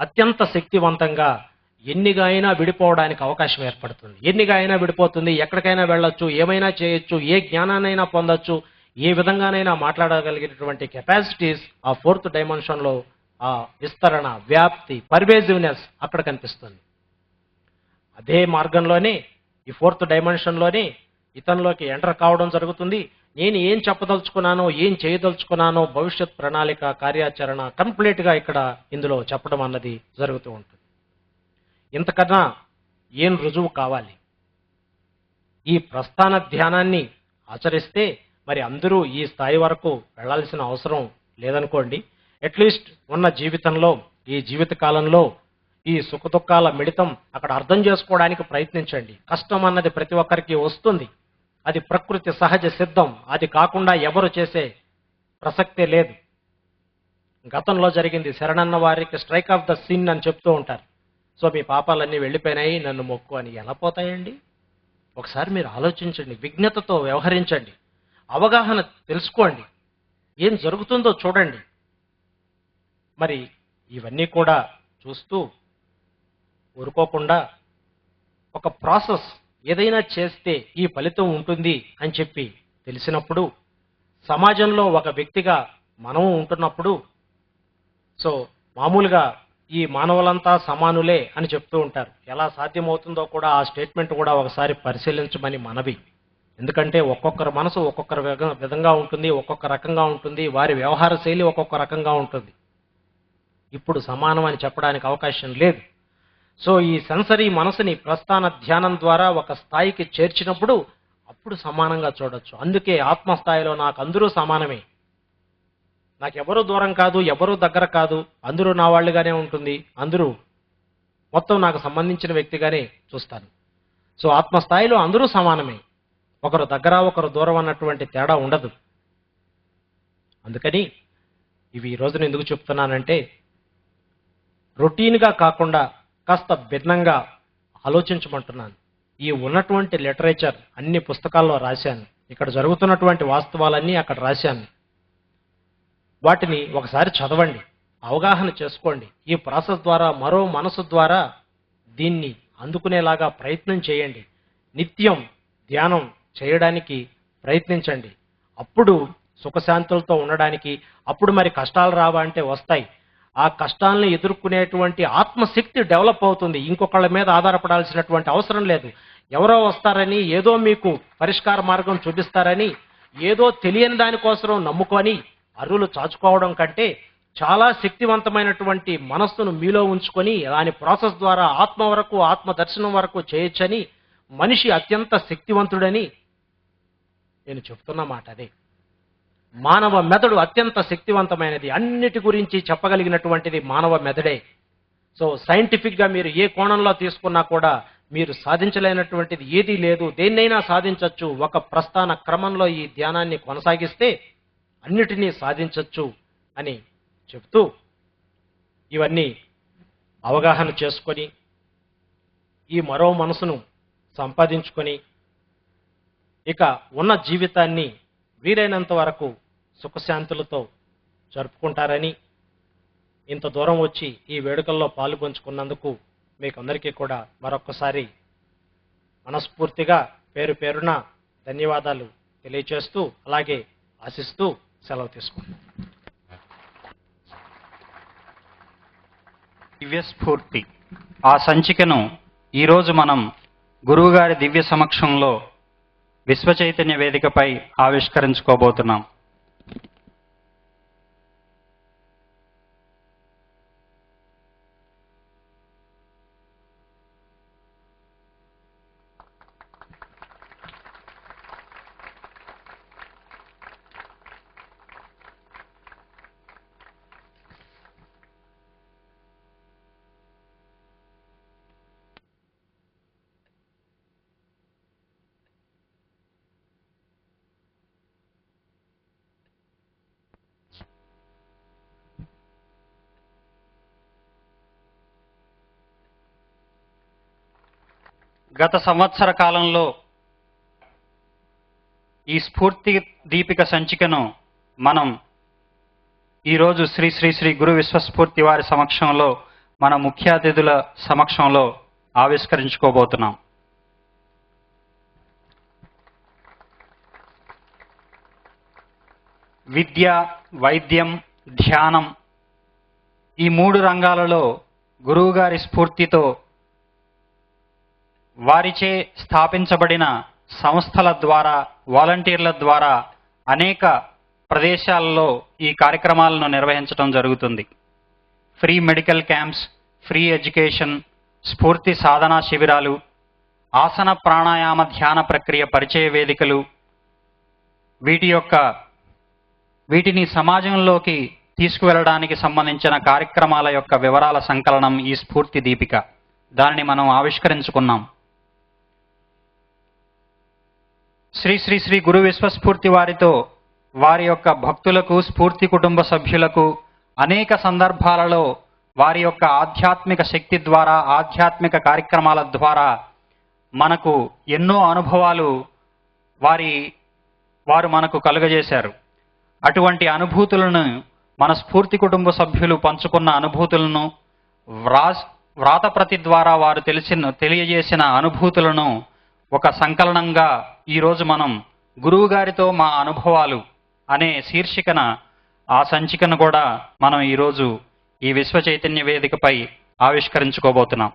F: అత్యంత శక్తివంతంగా ఎన్నిగా అయినా విడిపోవడానికి అవకాశం ఏర్పడుతుంది. ఎన్నిగా అయినా విడిపోతుంది, ఎక్కడికైనా వెళ్ళొచ్చు, ఏమైనా చేయొచ్చు, ఏ జ్ఞానాన్నైనా పొందొచ్చు, ఏ విధంగానైనా మాట్లాడగలిగినటువంటి కెపాసిటీస్ ఆ ఫోర్త్ డైమెన్షన్లో ఆ విస్తరణ, వ్యాప్తి, పర్వేజివ్నెస్ అక్కడ కనిపిస్తుంది. అదే మార్గంలోనే ఈ ఫోర్త్ డైమెన్షన్లోనే ఇతనిలోకి ఎంటర్ కావడం జరుగుతుంది. నేను ఏం చెప్పదలుచుకున్నానో, ఏం చేయదలుచుకున్నానో భవిష్యత్ ప్రణాళిక, కార్యాచరణ కంప్లీట్గా ఇక్కడ ఇందులో చెప్పడం అన్నది జరుగుతూ ఉంటుంది. ఇంతకన్నా ఏం రుజువు కావాలి? ఈ ప్రస్థాన ధ్యానాన్ని ఆచరిస్తే మరి అందరూ ఈ స్థాయి వరకు వెళ్లాల్సిన అవసరం లేదనుకోండి. అట్లీస్ట్ ఉన్న జీవితంలో, ఈ జీవిత కాలంలో ఈ సుఖదుఖాల మిళితం అక్కడ అర్థం చేసుకోవడానికి ప్రయత్నించండి. కష్టం అన్నది ప్రతి ఒక్కరికి వస్తుంది, అది ప్రకృతి సహజ సిద్ధం. అది కాకుండా ఎవరు చేసే ప్రసక్తే లేదు. గతంలో జరిగింది, శరణన్న వారికి స్ట్రైక్ ఆఫ్ ద సిన్ అని చెప్తూ ఉంటారు. సో మీ పాపాలన్నీ వెళ్ళిపోయినాయి, నన్ను మొక్కు అని. ఎలా పోతాయండి? ఒకసారి మీరు ఆలోచించండి, విజ్ఞతతో వ్యవహరించండి, అవగాహన తెలుసుకోండి, ఏం జరుగుతుందో చూడండి. మరి ఇవన్నీ కూడా చూస్తూ ఊరుకోకుండా ఒక ప్రాసెస్, ఏదైనా చేస్తే ఈ ఫలితం ఉంటుంది అని చెప్పి తెలిసినప్పుడు, సమాజంలో ఒక వ్యక్తిగా మనం ఉంటున్నప్పుడు, సో మామూలుగా ఈ మానవులంతా సమానులే అని చెప్తూ ఉంటారు. ఎలా సాధ్యమవుతుందో కూడా ఆ స్టేట్మెంట్ కూడా ఒకసారి పరిశీలించమని మనవి. ఎందుకంటే ఒక్కొక్కరి మనసు ఒక్కొక్కరి విధంగా ఉంటుంది, ఒక్కొక్క రకంగా ఉంటుంది, వారి వ్యవహార శైలి ఒక్కొక్క రకంగా ఉంటుంది. ఇప్పుడు సమానం అని చెప్పడానికి అవకాశం లేదు. సో ఈ సెన్సరీ మనసుని ప్రస్థాన ధ్యానం ద్వారా ఒక స్థాయికి చేర్చినప్పుడు అప్పుడు సమానంగా చూడొచ్చు. అందుకే ఆత్మస్థాయిలో నాకు అందరూ సమానమే, నాకు ఎవరు దూరం కాదు, ఎవరు దగ్గర కాదు, అందరూ నా వాళ్ళుగానే ఉంటుంది, అందరూ మొత్తం నాకు సంబంధించిన వ్యక్తిగానే చూస్తాను. సో ఆత్మస్థాయిలో అందరూ సమానమే, ఒకరు దగ్గర ఒకరు దూరం అన్నటువంటి తేడా ఉండదు. అందుకని ఇవి ఈ రోజున ఎందుకు చెప్తున్నానంటే, రొటీన్గా కాకుండా కాస్త భిన్నంగా ఆలోచించమంటున్నాను. ఈ ఉన్నటువంటి లిటరేచర్ అన్ని పుస్తకాల్లో రాశాను, ఇక్కడ జరుగుతున్నటువంటి వాస్తవాలన్నీ అక్కడ రాశాను. వాటిని ఒకసారి చదవండి, అవగాహన చేసుకోండి. ఈ ప్రాసెస్ ద్వారా, మరో మనసు ద్వారా దీన్ని అందుకునేలాగా ప్రయత్నం చేయండి. నిత్యం ధ్యానం చేయడానికి ప్రయత్నించండి. అప్పుడు సుఖశాంతులతో ఉండడానికి, అప్పుడు మరి కష్టాలు రావా అంటే వస్తాయి. ఆ కష్టాలను ఎదుర్కొనేటువంటి ఆత్మశక్తి డెవలప్ అవుతుంది. ఇంకొకళ్ళ మీద ఆధారపడాల్సినటువంటి అవసరం లేదు. ఎవరో వస్తారని, ఏదో మీకు పరిష్కార మార్గం చూపిస్తారని, ఏదో తెలియని దానికోసం నమ్ముకొని అరువులు చాచుకోవడం కంటే చాలా శక్తివంతమైనటువంటి మనస్సును మీలో ఉంచుకొని దాని ప్రాసెస్ ద్వారా ఆత్మ వరకు, ఆత్మ దర్శనం వరకు చేయొచ్చని, మనిషి అత్యంత శక్తివంతుడని నేను చెప్తున్న మాట అదే. మానవ మెదడు అత్యంత శక్తివంతమైనది, అన్నిటి గురించి చెప్పగలిగినటువంటిది మానవ మెదడే. సో సైంటిఫిక్గా మీరు ఏ కోణంలో తీసుకున్నా కూడా మీరు సాధించలేనటువంటిది ఏదీ లేదు, దేన్నైనా సాధించవచ్చు. ఒక ప్రస్థాన క్రమంలో ఈ ధ్యానాన్ని కొనసాగిస్తే అన్నిటినీ సాధించవచ్చు అని చెప్తూ, ఇవన్నీ అవగాహన చేసుకొని ఈ మరో మనసును సంపాదించుకొని ఇక ఉన్న జీవితాన్ని వీలైనంత వరకు సుఖశాంతులతో జరుపుకుంటారని, ఇంత దూరం వచ్చి ఈ వేడుకల్లో పాల్గొంచుకున్నందుకు మీకు అందరికీ కూడా మరొక్కసారి మనస్ఫూర్తిగా పేరు పేరున ధన్యవాదాలు తెలియచేస్తూ, అలాగే ఆశిస్తూ సెలవు తీసుకుంటాను.
G: దివ్యస్ఫూర్తి ఆ సంచికను ఈరోజు మనం గురువుగారి దివ్య సమక్షంలో విశ్వచైతన్య వేదికపై ఆవిష్కరించుకోబోతున్నాం. గత సంవత్సర కాలంలో ఈ స్ఫూర్తి దీపిక సంచికను మనం ఈరోజు శ్రీ శ్రీ శ్రీ గురు విశ్వస్ఫూర్తి వారి సమక్షంలో మన ముఖ్య అతిథుల సమక్షంలో ఆవిష్కరించుకోబోతున్నాం. విద్య, వైద్యం, ధ్యానం ఈ 3 రంగాలలో గురువుగారి స్ఫూర్తితో వారిచే స్థాపించబడిన సంస్థల ద్వారా, వాలంటీర్ల ద్వారా అనేక ప్రదేశాలలో ఈ కార్యక్రమాలను నిర్వహించడం జరుగుతుంది. Free medical camps, free education, స్ఫూర్తి సాధనా శిబిరాలు, ఆసన ప్రాణాయామ ధ్యాన ప్రక్రియ పరిచయ వేదికలు, వీటిని సమాజంలోకి తీసుకువెళ్ళడానికి సంబంధించిన కార్యక్రమాల యొక్క వివరాల సంకలనం ఈ స్ఫూర్తి దీపిక. దానిని మనం ఆవిష్కరించుకున్నాం. శ్రీ శ్రీ శ్రీ గురు విశ్వస్ఫూర్తి వారితో వారి యొక్క భక్తులకు, స్ఫూర్తి కుటుంబ సభ్యులకు అనేక సందర్భాలలో వారి యొక్క ఆధ్యాత్మిక శక్తి ద్వారా, ఆధ్యాత్మిక కార్యక్రమాల ద్వారా మనకు ఎన్నో అనుభవాలు వారు మనకు కలుగజేశారు. అటువంటి అనుభూతులను, మన స్ఫూర్తి కుటుంబ సభ్యులు పంచుకున్న అనుభూతులను, వ్రాతప్రతి ద్వారా వారు తెలియజేసిన అనుభూతులను ఒక సంకలనంగా ఈరోజు మనం గురువుగారితో మా అనుభవాలు అనే శీర్షికన ఆ సంచికను కూడా మనం ఈరోజు ఈ విశ్వ చైతన్య వేదికపై ఆవిష్కరించుకోబోతున్నాం.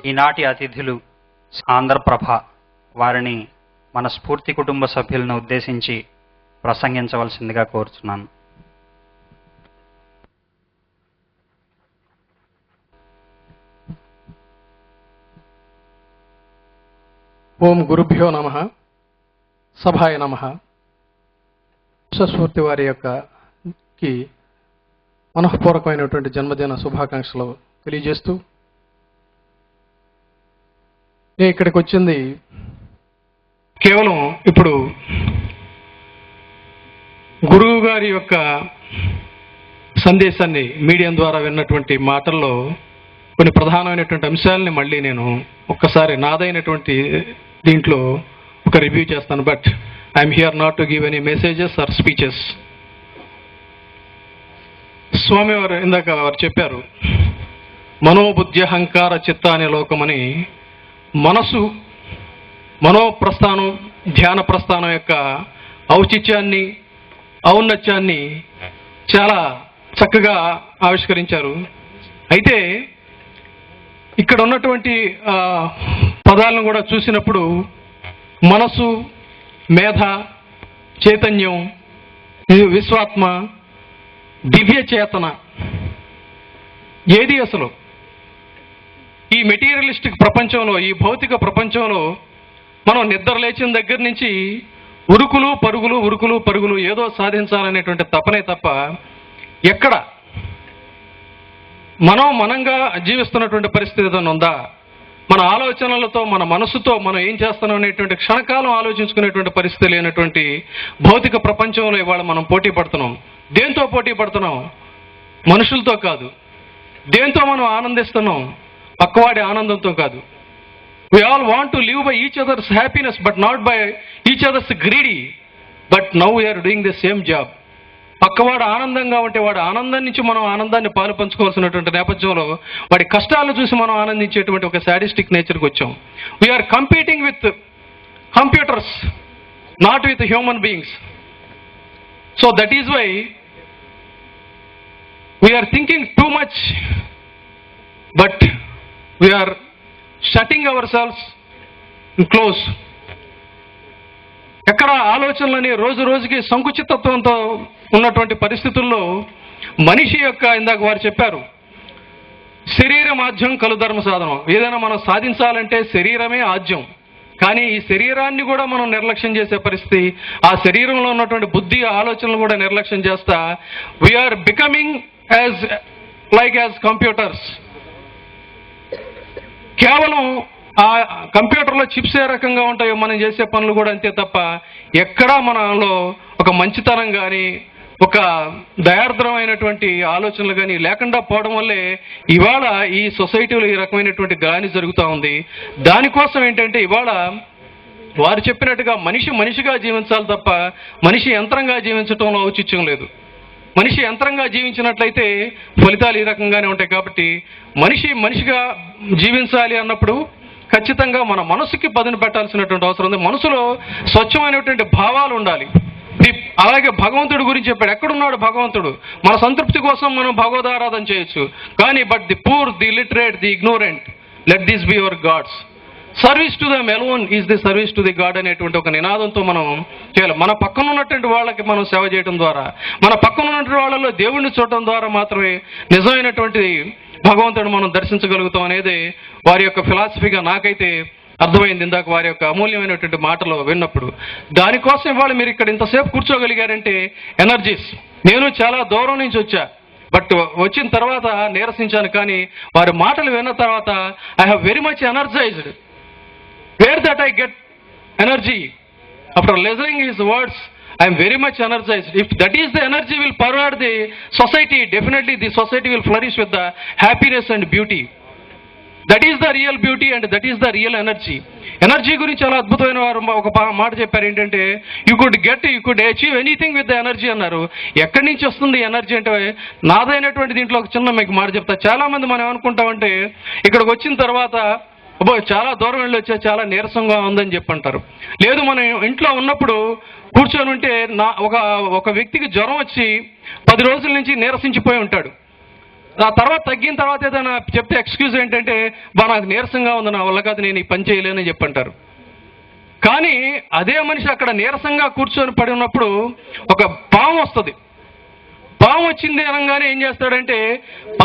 G: ఈనాటి అతిథులు ఆంధ్రప్రభ వారిని మన స్ఫూర్తి కుటుంబ సభ్యులను ఉద్దేశించి ప్రసంగించవలసిందిగా కోరుతున్నాను.
H: ఓం గురుభ్యో నమః. సభాయ నమః. విశ్వస్ఫూర్తి వారి యొక్కకి మనఃపూర్వకమైనటువంటి జన్మదిన శుభాకాంక్షలు తెలియజేస్తూ, నేను ఇక్కడికి వచ్చింది కేవలం ఇప్పుడు గురువు గారి యొక్క సందేశాన్ని మీడియా ద్వారా విన్నటువంటి మాటల్లో కొన్ని ప్రధానమైనటువంటి అంశాలని మళ్ళీ నేను ఒక్కసారి నాదైనటువంటి దీంట్లో ఒక రివ్యూ చేస్తాను. But I'm here not to give any messages or speeches. స్వామి వారు ఇందాక వారు చెప్పారు, మనోబుద్ధ్యహంకార చిత్త అనే లోకమని. మనసు, మనోప్రస్థానం, ధ్యాన ప్రస్థానం యొక్క ఔచిత్యాన్ని, ఔన్నత్యాన్ని చాలా చక్కగా ఆవిష్కరించారు. అయితే ఇక్కడ ఉన్నటువంటి పదాలను కూడా చూసినప్పుడు మనసు, మేధ, చైతన్యం, విశ్వాత్మ, దివ్య చేతన, ఏది అసలు ఈ మెటీరియలిస్టిక్ ప్రపంచంలో, ఈ భౌతిక ప్రపంచంలో మనం నిద్ర లేచిన దగ్గర నుంచి ఉరుకులు పరుగులు ఏదో సాధించాలనేటువంటి తపనే తప్ప ఎక్కడ మనంగా జీవిస్తున్నటువంటి పరిస్థితి ఏదైనా ఉందా? మన ఆలోచనలతో, మన మనసుతో మనం ఏం చేస్తున్నాం అనేటువంటి క్షణకాలం ఆలోచించుకునేటువంటి పరిస్థితి లేనటువంటి భౌతిక ప్రపంచంలో ఇవాళ మనం పోటీ పడుతున్నాం. దేంతో పోటీ పడుతున్నాం? మనుషులతో కాదు. దేంతో మనం ఆనందిస్తున్నాం? పక్కవాడి ఆనందంతో కాదు. We all want to live by each other's happiness but not by each other's greedy. But now we are doing the same job. పక్కవాడు ఆనందంగా ఉంటే వాడి ఆనందం నుంచి మనం ఆనందాన్ని పాలు పంచుకోవాల్సినటువంటి నేపథ్యంలో వాడి కష్టాలను చూసి మనం ఆనందించేటువంటి ఒక సాడిస్టిక్ నేచర్కి వచ్చాం. We are competing with computers, not with human beings. So that is why we are thinking too much but we are shutting our cells close. ఎక్కడ ఆలోచనలని రోజు రోజుకి సంకుచితత్వంతో ఉన్నటువంటి పరిస్థితుల్లో మనిషి యొక్క, ఇందాక వారు చెప్పారు, శరీరం ఆద్యం కలు ధర్మ సాధనం. ఏదైనా మనం సాధించాలంటే శరీరమే ఆద్యం. కానీ ఈ శరీరాన్ని కూడా మనం నిర్లక్ష్యం చేసే పరిస్థితి, ఆ శరీరంలో ఉన్నటువంటి బుద్ధి, ఆలోచనలు కూడా నిర్లక్ష్యం చేస్తా వీఆర్ బికమింగ్ యాజ్ కంప్యూటర్స్. కేవలం ఆ కంప్యూటర్లో చిప్స్ ఏ రకంగా ఉంటాయో మనం చేసే పనులు కూడా అంతే తప్ప ఎక్కడా మనలో ఒక మంచితనం కానీ, ఒక దయార్ద్రమైనటువంటి ఆలోచనలు కానీ లేకుండా పోవడం వల్లే ఇవాళ ఈ సొసైటీలో ఈ రకమైనటువంటి గాని జరుగుతూ ఉంది. దానికోసం ఏంటంటే ఇవాళ వారు చెప్పినట్టుగా మనిషిగా జీవించాలి తప్ప మనిషి యంత్రంగా జీవించడంలో ఔచిత్యం లేదు. మనిషి యంత్రంగా జీవించినట్లయితే ఫలితాలు ఈ రకంగానే ఉంటాయి. కాబట్టి మనిషిగా జీవించాలి అన్నప్పుడు ఖచ్చితంగా మన మనసుకి పదును పెట్టాల్సినటువంటి అవసరం ఉంది. మనసులో స్వచ్ఛమైనటువంటి భావాలు ఉండాలి. అలాగే భగవంతుడి గురించి చెప్పాడు. ఎక్కడున్నాడు భగవంతుడు? మన సంతృప్తి కోసం మనం భగవదారాధన చేయొచ్చు, కానీ but the poor, the literate, the ignorant, let this be your gods. Service to them alone is the service to the god అనేటువంటి ఒక నినాదంతో మనం చేయాలి. మన పక్కన ఉన్నటువంటి వాళ్ళకి మనం సేవ చేయడం ద్వారా, మన పక్కన ఉన్నటువంటి వాళ్ళలో దేవుణ్ణి చూడటం ద్వారా మాత్రమే నిజమైనటువంటి భగవంతుడు మనం దర్శించగలుగుతాం అనేది వారి యొక్క ఫిలాసఫీగా నాకైతే అర్థమైంది ఇందాక వారి యొక్క అమూల్యమైనటువంటి మాటలు విన్నప్పుడు. దానికోసం ఇవాళ మీరు ఇక్కడ ఇంతసేపు కూర్చోగలిగారంటే ఎనర్జీస్. నేను చాలా దూరం నుంచి వచ్చా, బట్ వచ్చిన తర్వాత నీరసించాను, కానీ వారి మాటలు విన్న తర్వాత I have very much energised. Where that I get energy after listening his words, I am very much energized. If that is the energy will pervade the society, definitely the society will flourish with the happiness and beauty. That is the real beauty and that is the real energy. Energy గురించి చాలా అద్భుతమైన వారు ఒక మాట చెప్పారు. ఏంటంటే you could achieve anything with the energy అన్నారు. ఎక్కడి నుంచి వస్తుంది ఎనర్జీ అంటే నాదైనటువంటి దీంట్లో ఒక చిన్న మీకు మాట చెప్తా. చాలా మంది మనం ఏమనుకుంటామంటే ఇక్కడికి వచ్చిన తర్వాత చాలా దూరం వెళ్ళి వచ్చా, చాలా నీరసంగా ఉందని చెప్పంటారు. లేదు, మనం ఇంట్లో ఉన్నప్పుడు కూర్చొని ఉంటే ఒక వ్యక్తికి జ్వరం వచ్చి 10 రోజుల నుంచి నీరసించిపోయి ఉంటాడు. ఆ తర్వాత తగ్గిన తర్వాత ఏదైనా చెప్తే ఎక్స్క్యూజ్ ఏంటంటే నాకు నీరసంగా ఉంది, నా వల్ల కాదు, నేను ఈ పని చేయలేనని చెప్పంటారు. కానీ అదే మనిషి అక్కడ నీరసంగా కూర్చొని పడి ఉన్నప్పుడు ఒక పాము వస్తుంది. పాము వచ్చింది అనగానే ఏం చేస్తాడంటే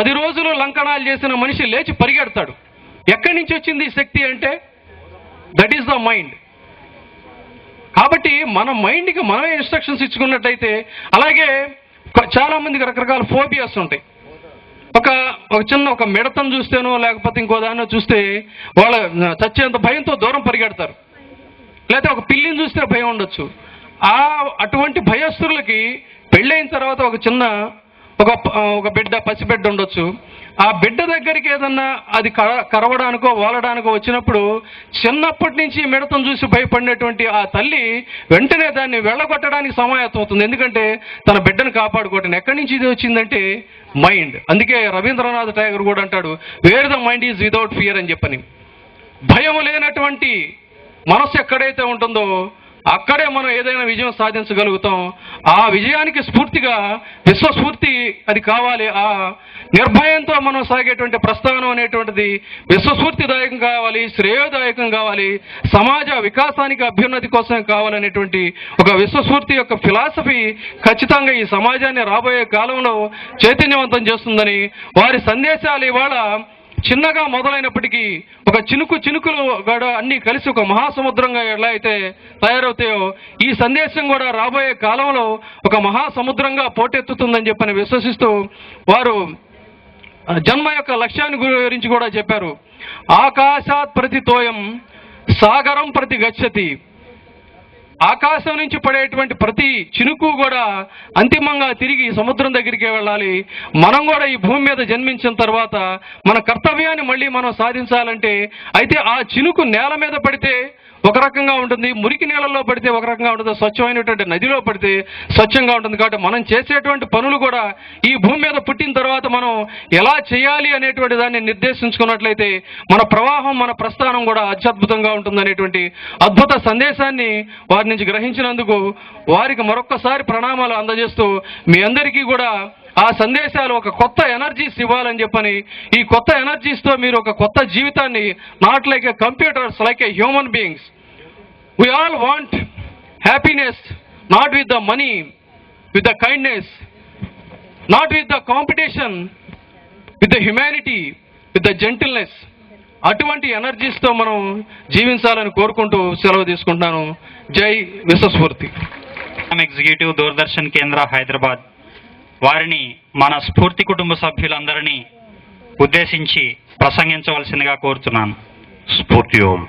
H: 10 రోజులు లంకణాలు చేసిన మనిషి లేచి పరిగెడతాడు. ఎక్కడి నుంచి వచ్చింది ఈ శక్తి అంటే దట్ ఈస్ ద మైండ్. కాబట్టి మన మైండ్కి మనమే ఇన్స్ట్రక్షన్స్ ఇచ్చుకున్నట్టయితే, అలాగే చాలా మందికి రకరకాల ఫోబియాస్ ఉంటాయి. ఒక మిడతను చూస్తేనో లేకపోతే ఇంకో దాన్నో చూస్తే వాళ్ళ చచ్చేంత భయంతో దూరం పరిగెడతారు. లేకపోతే ఒక పిల్లిని చూస్తే భయం ఉండొచ్చు. అటువంటి భయస్తులకి పెళ్ళైన తర్వాత ఒక బిడ్డ, పసిబిడ్డ ఉండొచ్చు. ఆ బిడ్డ దగ్గరికి ఏదన్నా అది కరవడానికో వాలడానికో వచ్చినప్పుడు చిన్నప్పటి నుంచి మిడతను చూసి భయపడినటువంటి ఆ తల్లి వెంటనే దాన్ని వెళ్ళగొట్టడానికి సమాయత్తం అవుతుంది. ఎందుకంటే తన బిడ్డను కాపాడుకోవటం. ఎక్కడి నుంచి ఇది వచ్చిందంటే మైండ్. అందుకే రవీంద్రనాథ్ ఠాగూర్ కూడా అంటాడు, wear the mind is without fear అని చెప్పని. భయం లేనటువంటి మనసు ఎక్కడైతే ఉంటుందో అక్కడే మనం ఏదైనా విజయం సాధించగలుగుతాం. ఆ విజయానికి స్ఫూర్తిగా విశ్వస్ఫూర్తి అది కావాలి. ఆ నిర్భయంతో మనం సాగేటువంటి ప్రస్థానం అనేటువంటిది విశ్వస్ఫూర్తిదాయకం కావాలి, శ్రేయోదాయకం కావాలి, సమాజ వికాసానికి అభ్యున్నతి కోసం కావాలనేటువంటి ఒక విశ్వస్ఫూర్తి యొక్క ఫిలాసఫీ ఖచ్చితంగా ఈ సమాజాన్ని రాబోయే కాలంలో చైతన్యవంతం చేస్తుందని వారి సందేశాలు ఇవాళ చిన్నగా మొదలైనప్పటికీ ఒక చినుకులు కూడా అన్నీ కలిసి ఒక మహాసముద్రంగా ఎలా అయితే తయారవుతాయో ఈ సందేశం కూడా రాబోయే కాలంలో ఒక మహాసముద్రంగా పోటెత్తుతుందని చెప్పని విశ్వసిస్తూ వారు జన్మ యొక్క లక్ష్యాన్ని గురించి కూడా చెప్పారు. ఆకాశాత్ ప్రతితోయం సాగరం ప్రతి గచ్చతి. ఆకాశం నుంచి పడేటువంటి ప్రతి చినుకు కూడా అంతిమంగా తిరిగి సముద్రం దగ్గరికి వెళ్ళాలి. మనం కూడా ఈ భూమి మీద జన్మించిన తర్వాత మన కర్తవ్యాన్ని మళ్ళీ మనం సాధించాలంటే అయితే ఆ చినుకు నేల మీద పడితే ఒక రకంగా ఉంటుంది, మురికి నీళ్ళల్లో పడితే ఒక రకంగా ఉంటుంది, స్వచ్ఛమైనటువంటి నదిలో పడితే స్వచ్ఛంగా ఉంటుంది. కాబట్టి మనం చేసేటువంటి పనులు కూడా ఈ భూమి మీద పుట్టిన తర్వాత మనం ఎలా చేయాలి అనేటువంటి దాన్ని నిర్దేశించుకున్నట్లయితే మన ప్రవాహం, మన ప్రస్థానం కూడా అత్యద్భుతంగా ఉంటుందనేటువంటి అద్భుత సందేశాన్ని వారి నుంచి గ్రహించినందుకు వారికి మరొక్కసారి ప్రణామాలు అందజేస్తూ మీ అందరికీ కూడా ఆ సందేశాలు ఒక కొత్త ఎనర్జీస్ ఇవ్వాలని చెప్పని, ఈ కొత్త ఎనర్జీస్తో మీరు ఒక కొత్త జీవితాన్ని, not like A computers, like a human beings. We all want happiness, not with the money, with the kindness, not with the competition, with the humanity, with the gentleness. అటువంటి ఎనర్జీస్తో మనం జీవించాలని కోరుకుంటూ సెలవు తీసుకుంటున్నాను. జై విశ్వస్ఫూర్తి.
G: ఎగ్జిక్యూటివ్ దూరదర్శన్ కేంద్ర హైదరాబాద్ వారిని మన స్ఫూర్తి కుటుంబ సభ్యులందరినీ ఉద్దేశించి ప్రసంగించవలసిందిగా కోరుతున్నాను.
I: స్ఫూర్తి ఓం,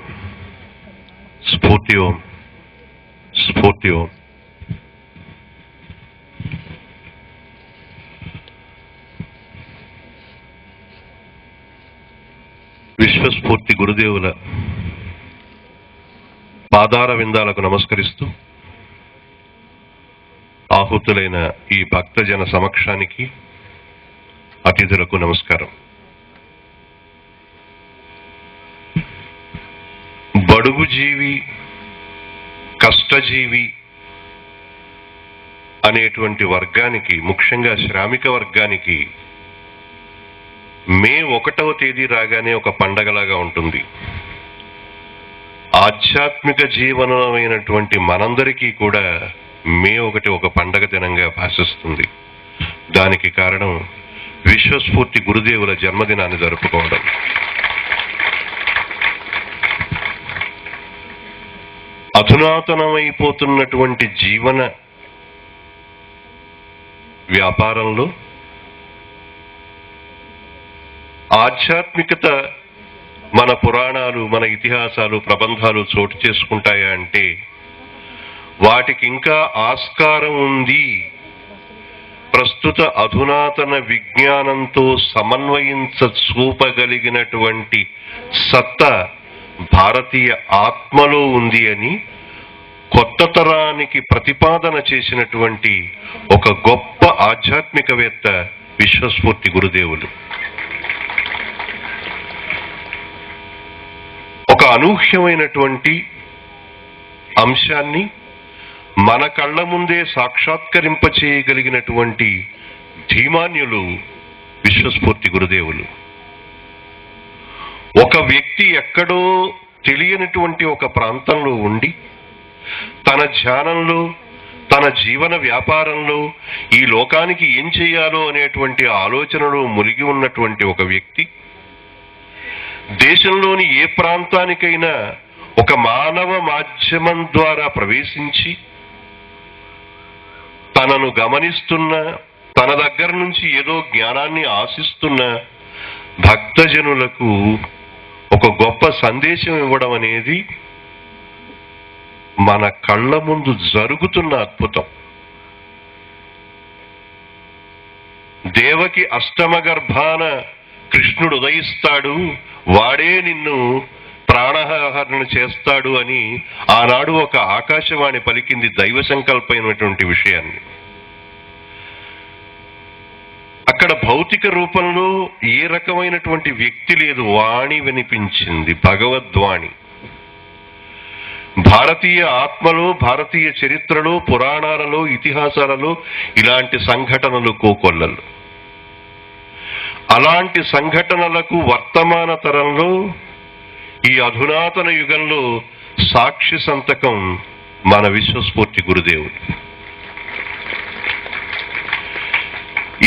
I: స్ఫూర్తి ఓం, స్ఫూర్తి ఓం. విశ్వస్ఫూర్తి గురుదేవుల పాదార విందాలకు నమస్కరిస్తూ ఆహుతులైన ఈ భక్తజన సమక్షానికి, అతిథులకు నమస్కారం. బడుగు జీవి, కష్టజీవి అనేటువంటి వర్గానికి, ముఖ్యంగా శ్రామిక వర్గానికి మే 1వ తేదీ రాగానే ఒక పండగలాగా ఉంటుంది. ఆధ్యాత్మిక జీవనమైనటువంటి మనందరికీ కూడా మే 1 ఒక పండగ దినంగా భాషిస్తుంది. దానికి కారణం విశ్వస్ఫూర్తి గురుదేవుల జన్మదినాన్ని జరుపుకోవడం. అధునాతనమైపోతున్నటువంటి జీవన వ్యాపారంలో ఆధ్యాత్మికత, మన పురాణాలు, మన ఇతిహాసాలు, ప్రబంధాలు చోటు చేసుకుంటాయా అంటే వాటికి ఇంకా ఆస్కారం ఉంది. ప్రస్తుత అధునాతన విజ్ఞానంతో చూపగలిగినటువంటి సత్తా భారతీయ ఆత్మలో ఉంది అని కొత్త తరానికి ప్రతిపాదన చేసినటువంటి ఒక గొప్ప ఆధ్యాత్మికవేత్త విశ్వస్ఫూర్తి గురుదేవులు. ఒక అనూహ్యమైనటువంటి అంశాన్ని మన కళ్ళ ముందే సాక్షాత్కరింపచేయగలిగినటువంటి ధీమాన్యులు విశ్వస్ఫూర్తి గురుదేవులు. ఒక వ్యక్తి ఎక్కడో తెలియనటువంటి ఒక ప్రాంతంలో ఉండి తన ధ్యానంలో, తన జీవన వ్యాపారంలో ఈ లోకానికి ఏం చేయాలో అనేటువంటి ఆలోచనలో మునిగి ఉన్నటువంటి ఒక వ్యక్తి దేశంలోని ఏ ప్రాంతానికైనా ఒక మానవ మాధ్యమం ద్వారా ప్రవేశించి తనను గమనిస్తున్న, తన దగ్గర నుంచి ఏదో జ్ఞానాన్ని ఆశిస్తున్న భక్తజనులకు ఒక గొప్ప సందేశం ఇవ్వడం అనేది మన కళ్ళ ముందు జరుగుతున్న అద్భుతం. దేవకి అష్టమ గర్భాన కృష్ణుడు ఉదయిస్తాడు, వాడే నిన్ను ప్రాణహరణ చేస్తాడు అని ఆనాడు ఒక ఆకాశవాణి పలికింది, దైవ సంకల్పమైనటువంటి విషయాన్ని. అక్కడ భౌతిక రూపంలో ఏ రకమైనటువంటి వ్యక్తి లేదు, వాణి వినిపించింది, భగవద్వాణి. భారతీయ ఆత్మలో, భారతీయ చరిత్రలో, పురాణాలలో, ఇతిహాసాలలో ఇలాంటి సంఘటనలు కోకొల్లలు. అలాంటి సంఘటనలకు వర్తమాన తరంలో ఈ అధునాతన యుగంలో సాక్షి సంతకం మన విశ్వస్ఫూర్తి గురుదేవుడు.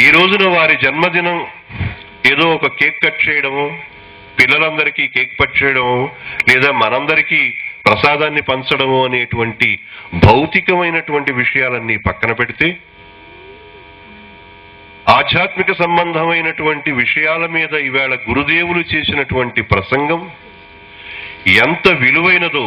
I: ఈ రోజున వారి జన్మదినం ఏదో ఒక కేక్ కట్ చేయడము, పిల్లలందరికీ కేక్ కట్ చేయడము, లేదా మనందరికీ ప్రసాదాన్ని పంచడము అనేటువంటి భౌతికమైనటువంటి విషయాలన్నీ పక్కన పెడితే ఆధ్యాత్మిక సంబంధమైనటువంటి విషయాల మీద ఈవేళ గురుదేవులు చేసినటువంటి ప్రసంగం ఎంత విలువైనదో,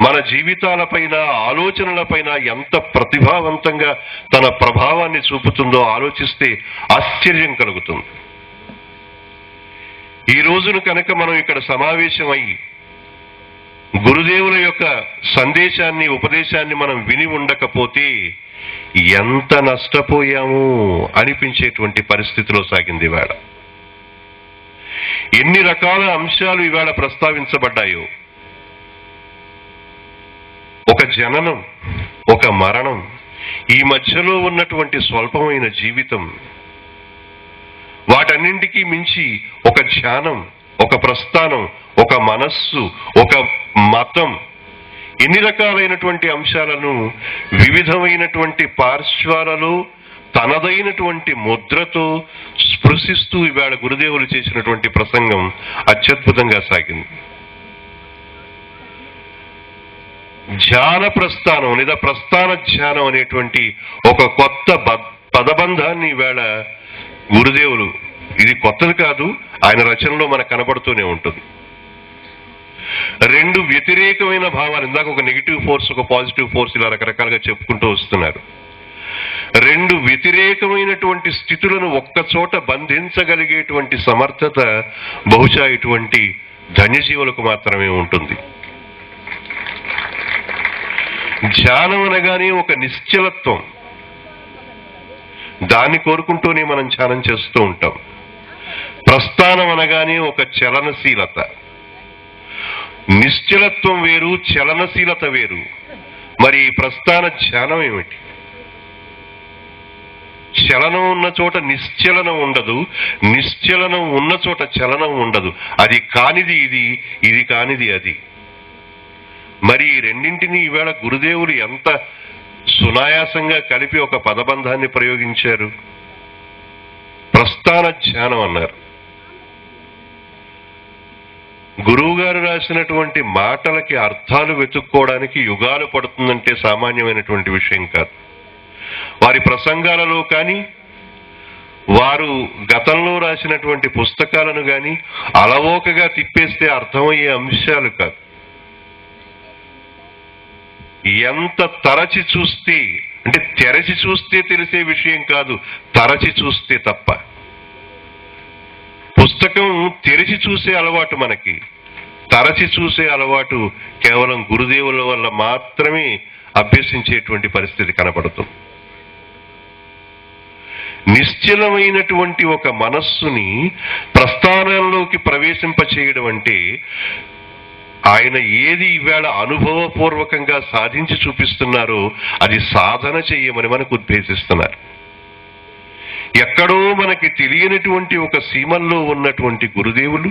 I: మన జీవితాలపైన ఆలోచనలపైన ఎంత ప్రతిభావంతంగా తన ప్రభావాన్ని చూపుతుందో ఆలోచిస్తే ఆశ్చర్యం కలుగుతుంది. ఈ రోజును కనుక మనం ఇక్కడ సమావేశమై గురుదేవుల యొక్క సందేశాన్ని, ఉపదేశాన్ని మనం విని ఉండకపోతే ఎంత నష్టపోయాము అనిపించేటువంటి పరిస్థితిలో సాగింది ఇవాళ. ఎన్ని రకాల అంశాలు ఇవాళ ప్రస్తావించబడ్డాయో, ఒక జననం, ఒక మరణం, ఈ మధ్యలో ఉన్నటువంటి స్వల్పమైన జీవితం, వాటన్నింటికీ మించి ఒక ధ్యానం, ఒక ప్రస్థానం, ఒక మనస్సు, ఒక మతం, ఎన్ని రకాలైనటువంటి అంశాలను వివిధమైనటువంటి పార్శ్వాలలో తనదైనటువంటి ముద్రతో స్పృశిస్తూ ఇవాళ గురుదేవులు చేసినటువంటి ప్రసంగం అత్యద్భుతంగా సాగింది. ధ్యాన ప్రస్థానం లేదా ప్రస్థాన ధ్యానం అనేటువంటి ఒక కొత్త పదబంధాన్ని ఇవాళ గురుదేవులు, ఇది కొత్తది కాదు, ఆయన రచనలో మనకు కనబడుతూనే ఉంటుంది. రెండు వ్యతిరేకమైన భావాలు, ఇందాక ఒక నెగిటివ్ ఫోర్స్, ఒక పాజిటివ్ ఫోర్స్, ఇలా రకరకాలుగా చెప్పుకుంటూ వస్తున్నారు. రెండు వ్యతిరేకమైనటువంటి స్థితులను ఒక్కచోట బంధించగలిగేటువంటి సమర్థత బహుశా ఇటువంటి ధన్యజీవులకు మాత్రమే ఉంటుంది. ధ్యానం అనగానే ఒక నిశ్చలత్వం, దాన్ని కోరుకుంటూనే మనం ధ్యానం చేస్తూ ఉంటాం. ప్రస్థానం అనగానే ఒక చలనశీలత. నిశ్చలత్వం వేరు, చలనశీలత వేరు. మరి ప్రస్థాన ధ్యానం ఏమిటి? చలనం ఉన్న చోట నిశ్చలనం ఉండదు, నిశ్చలనం ఉన్న చోట చలనం ఉండదు. అది కానిది ఇది, ఇది కానిది అది. మరి ఈ రెండింటినీ ఈవేళ గురుదేవులు ఎంత సునాయాసంగా కలిపి ఒక పదబంధాన్ని ప్రయోగించారు. ప్రస్థాన ధ్యానం అన్నారు. గురువు గారు రాసినటువంటి మాటలకి అర్థాలు వెతుక్కోవడానికి యుగాలు పడుతుందంటే సామాన్యమైనటువంటి విషయం కాదు. వారి ప్రసంగాలలో కానీ, వారు గతంలో రాసినటువంటి పుస్తకాలను కానీ అలవోకగా తిప్పేస్తే అర్థమయ్యే అంశాలు కాదు. ఎంత తరచి చూస్తే, అంటే తెరచి చూస్తే తెలిసే విషయం కాదు, తరచి చూస్తే తప్ప. పుస్తకం తెరిచి చూసే అలవాటు మనకి, తరచి చూసే అలవాటు కేవలం గురుదేవుల వల్ల మాత్రమే అభ్యసించేటువంటి పరిస్థితి కనపడుతుంది. నిశ్చలమైనటువంటి ఒక మనస్సుని ప్రస్థానంలోకి ప్రవేశింపచేయడం అంటే ఆయన ఏది ఈవేళ అనుభవపూర్వకంగా సాధించి చూపిస్తున్నారో అది సాధన చెయ్యమని మనకు ఉద్దేశిస్తున్నారు. ఎక్కడో మనకి తెలియనటువంటి ఒక సీమల్లో ఉన్నటువంటి గురుదేవులు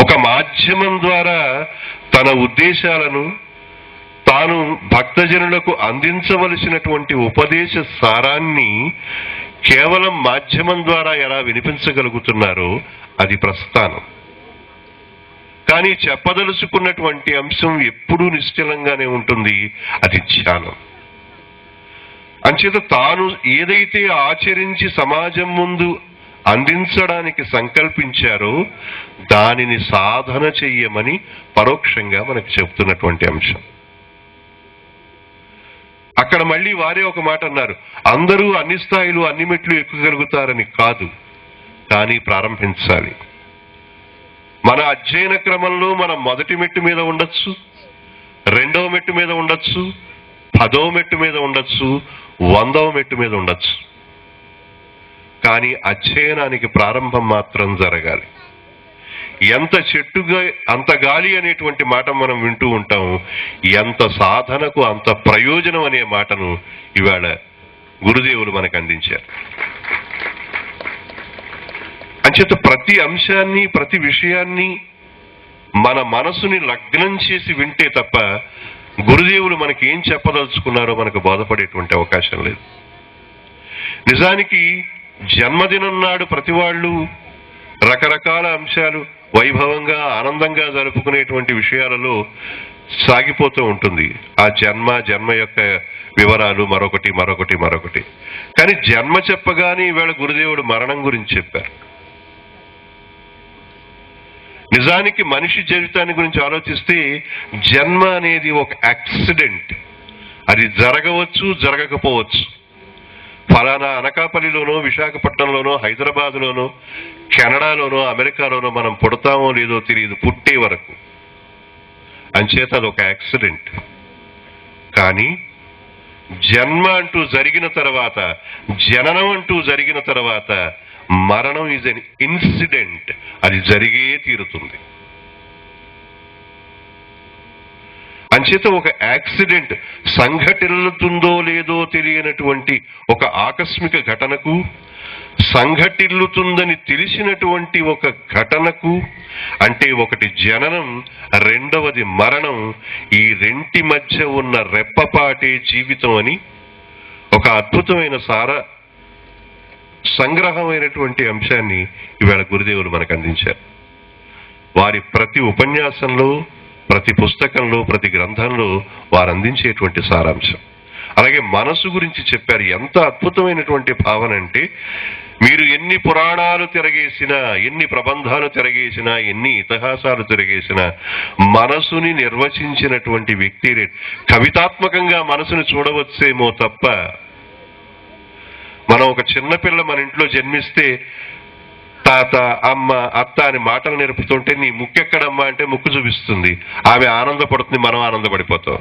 I: ఒక మాధ్యమం ద్వారా తన ఉద్దేశాలను, తాను భక్తజనులకు అందించవలసినటువంటి ఉపదేశ సారాన్ని కేవలం మాధ్యమం ద్వారా ఎలా వినిపించగలుగుతున్నారో అది ప్రస్థానం. కానీ చెప్పదలుచుకున్నటువంటి అంశం ఎప్పుడూ నిశ్చలంగానే ఉంటుంది, అది ధ్యానం. అంచేత తాను ఏదైతే ఆచరించి సమాజం ముందు అందించడానికి సంకల్పించారో దానిని సాధన చెయ్యమని పరోక్షంగా మనకు చెప్తున్నటువంటి అంశం. అక్కడ మళ్ళీ వారే ఒక మాట అన్నారు, అందరూ అన్ని స్థాయిలు అన్ని మెట్లు ఎక్కగలుగుతారని కాదు, కానీ ప్రారంభించాలి. మన అధ్యయన క్రమంలో మనం మొదటి మెట్టు మీద ఉండొచ్చు, రెండవ మెట్టు మీద ఉండొచ్చు, 10వ మెట్టు మీద ఉండొచ్చు, 100వ మెట్టు మీద ఉండొచ్చు. కానీ అధ్యయనానికి ప్రారంభం మాత్రం జరగాలి. ఎంత చెట్టుగా అంత గాలి అనేటువంటి మాట మనం వింటూ ఉంటాం. ఎంత సాధనకు అంత ప్రయోజనం అనే మాటను ఇవాళ గురుదేవులు మనకు అందించారు. అంచేత ప్రతి అంశాన్ని ప్రతి విషయాన్ని మన మనసుని లగ్నం చేసి వింటే తప్ప గురుదేవులు మనకి ఏం చెప్పదలుచుకున్నారో మనకు బోధపడేటువంటి అవకాశం లేదు. నిజానికి జన్మదినం నాడు ప్రతి వాళ్ళు రకరకాల అంశాలు వైభవంగా ఆనందంగా జరుపుకునేటువంటి విషయాలలో సాగిపోతూ ఉంటుంది. ఆ జన్మ యొక్క వివరాలు మరొకటి. కానీ జన్మ చెప్పగానే ఈవేళ గురుదేవుడు మరణం గురించి చెప్పారు. నిజానికి మనిషి జీవితాన్ని గురించి ఆలోచిస్తే జన్మ అనేది ఒక యాక్సిడెంట్. అది జరగవచ్చు, జరగకపోవచ్చు. ఫలానా అనకాపల్లిలోనో, విశాఖపట్నంలోనో, హైదరాబాద్లోనో, కెనడాలోనో, అమెరికాలోనో మనం పుడతామో లేదో తెలియదు పుట్టే వరకు. అంచేత అది ఒక యాక్సిడెంట్. కానీ జన్మ అంటూ జరిగిన తర్వాత, జననం అంటూ జరిగిన తర్వాత మరణం ఈజ్ ఎన్ ఇన్సిడెంట్. అది జరిగే తీరుతుంది. అంచేత ఒక యాక్సిడెంట్ సంఘటిల్లుతుందో లేదో తెలియనటువంటి ఒక ఆకస్మిక ఘటనకు, సంఘటిల్లుతుందని తెలిసినటువంటి ఒక ఘటనకు, అంటే ఒకటి జననం, రెండవది మరణం, ఈ రెంటి మధ్య ఉన్న రెప్పపాటే జీవితం అని ఒక అద్భుతమైన సంగ్రహమైనటువంటి అంశాన్ని ఇవాళ గురుదేవులు మనకు అందించారు. వారి ప్రతి ఉపన్యాసంలో, ప్రతి పుస్తకంలో, ప్రతి గ్రంథంలో వారు అందించేటువంటి సారాంశం. అలాగే మనసు గురించి చెప్పారు. ఎంత అద్భుతమైనటువంటి భావన అంటే, మీరు ఎన్ని పురాణాలు తిరగేసినా, ఎన్ని ప్రబంధాలు తిరగేసినా, ఎన్ని ఇతిహాసాలు తిరగేసినా మనసుని నిర్వచించినటువంటి వ్యక్తి కవితాత్మకంగా మనసుని చూడవచ్చేమో తప్ప, మనం ఒక చిన్నపిల్ల మన ఇంట్లో జన్మిస్తే తాత, అమ్మ, అత్త అని మాటలు నేర్పుతుంటే నీ ముక్కెక్కడమ్మా అంటే ముక్కు చూపిస్తుంది. ఆమె ఆనందపడుతుంది, మనం ఆనందపడిపోతాం.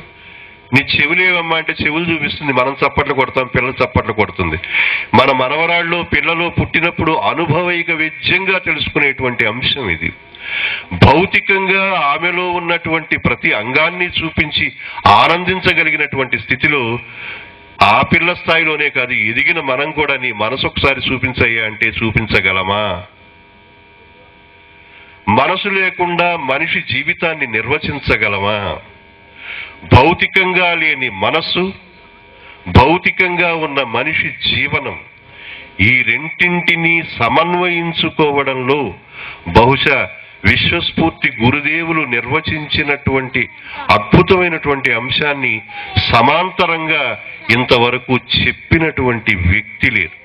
I: నీ చెవులేవమ్మా అంటే చెవులు చూపిస్తుంది, మనం చప్పట్లు కొడతాం, పిల్లలు చప్పట్లు కొడుతుంది. మన మనవరాళ్ళు, పిల్లలు పుట్టినప్పుడు అనుభవైక విద్యంగా తెలుసుకునేటువంటి అంశం ఇది. భౌతికంగా ఆమెలో ఉన్నటువంటి ప్రతి అంగాన్ని చూపించి ఆనందించగలిగినటువంటి స్థితిలో ఆ పిల్ల స్థాయిలోనే కాదు, ఎదిగిన మనం కూడా నీ మనసు ఒకసారి చూపించయ్యా అంటే చూపించగలమా? మనసు లేకుండా మనిషి జీవితాన్ని నిర్వచించగలమా? భౌతికంగా లేని మనసు, భౌతికంగా ఉన్న మనిషి జీవనం, ఈ రెంటింటినీ సమన్వయించుకోవడంలో బహుశా విశ్వస్ఫూర్తి గురుదేవులు నిర్వచించినటువంటి అద్భుతమైనటువంటి అంశాన్ని సమాంతరంగా ఇంతవరకు చెప్పినటువంటి వ్యక్తి లేరు.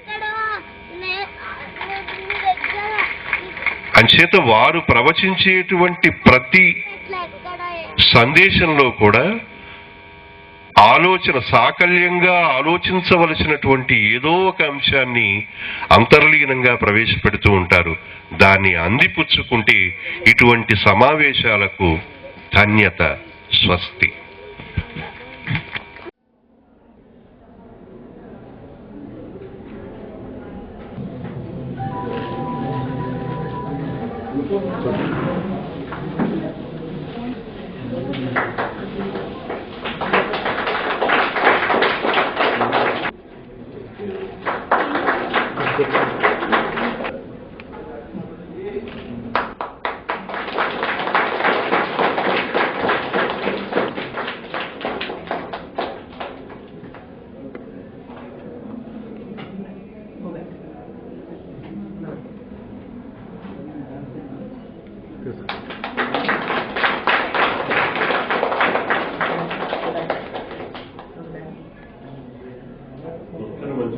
I: అంచేత వారు ప్రవచించేటువంటి ప్రతి సందేశంలో కూడా ఆలోచన, సాకల్యంగా ఆలోచించవలసినటువంటి ఏదో ఒక అంశాన్ని అంతర్లీనంగా ప్రవేశపెడుతూ ఉంటారు. దాన్ని అందిపుచ్చుకుంటే ఇటువంటి సమావేశాలకు ధన్యత. స్వస్తి.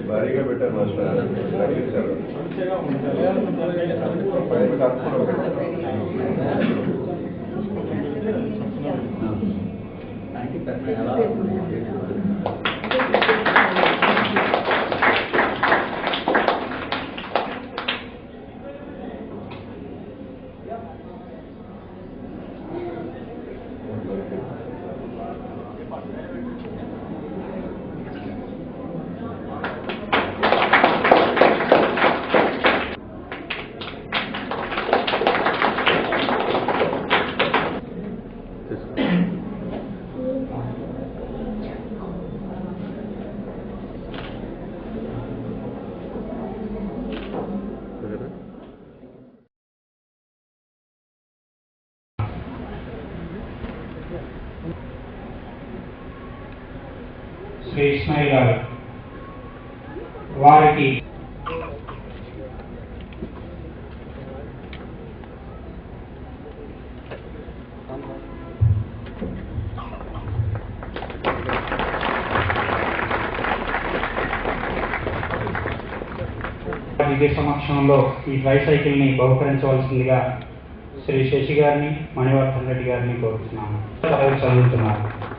I: భారీగా పెట్టారు
J: శ్రీ ఇస్మాయిల్ గారు వారికి విద్య సమక్షంలో ఈ ట్రైసైకిల్ ని బహుకరించవలసిందిగా శ్రీ శశి గారిని మణివర్ధన్ రెడ్డి గారిని కోరుతున్నాను. చదువుతున్నారు.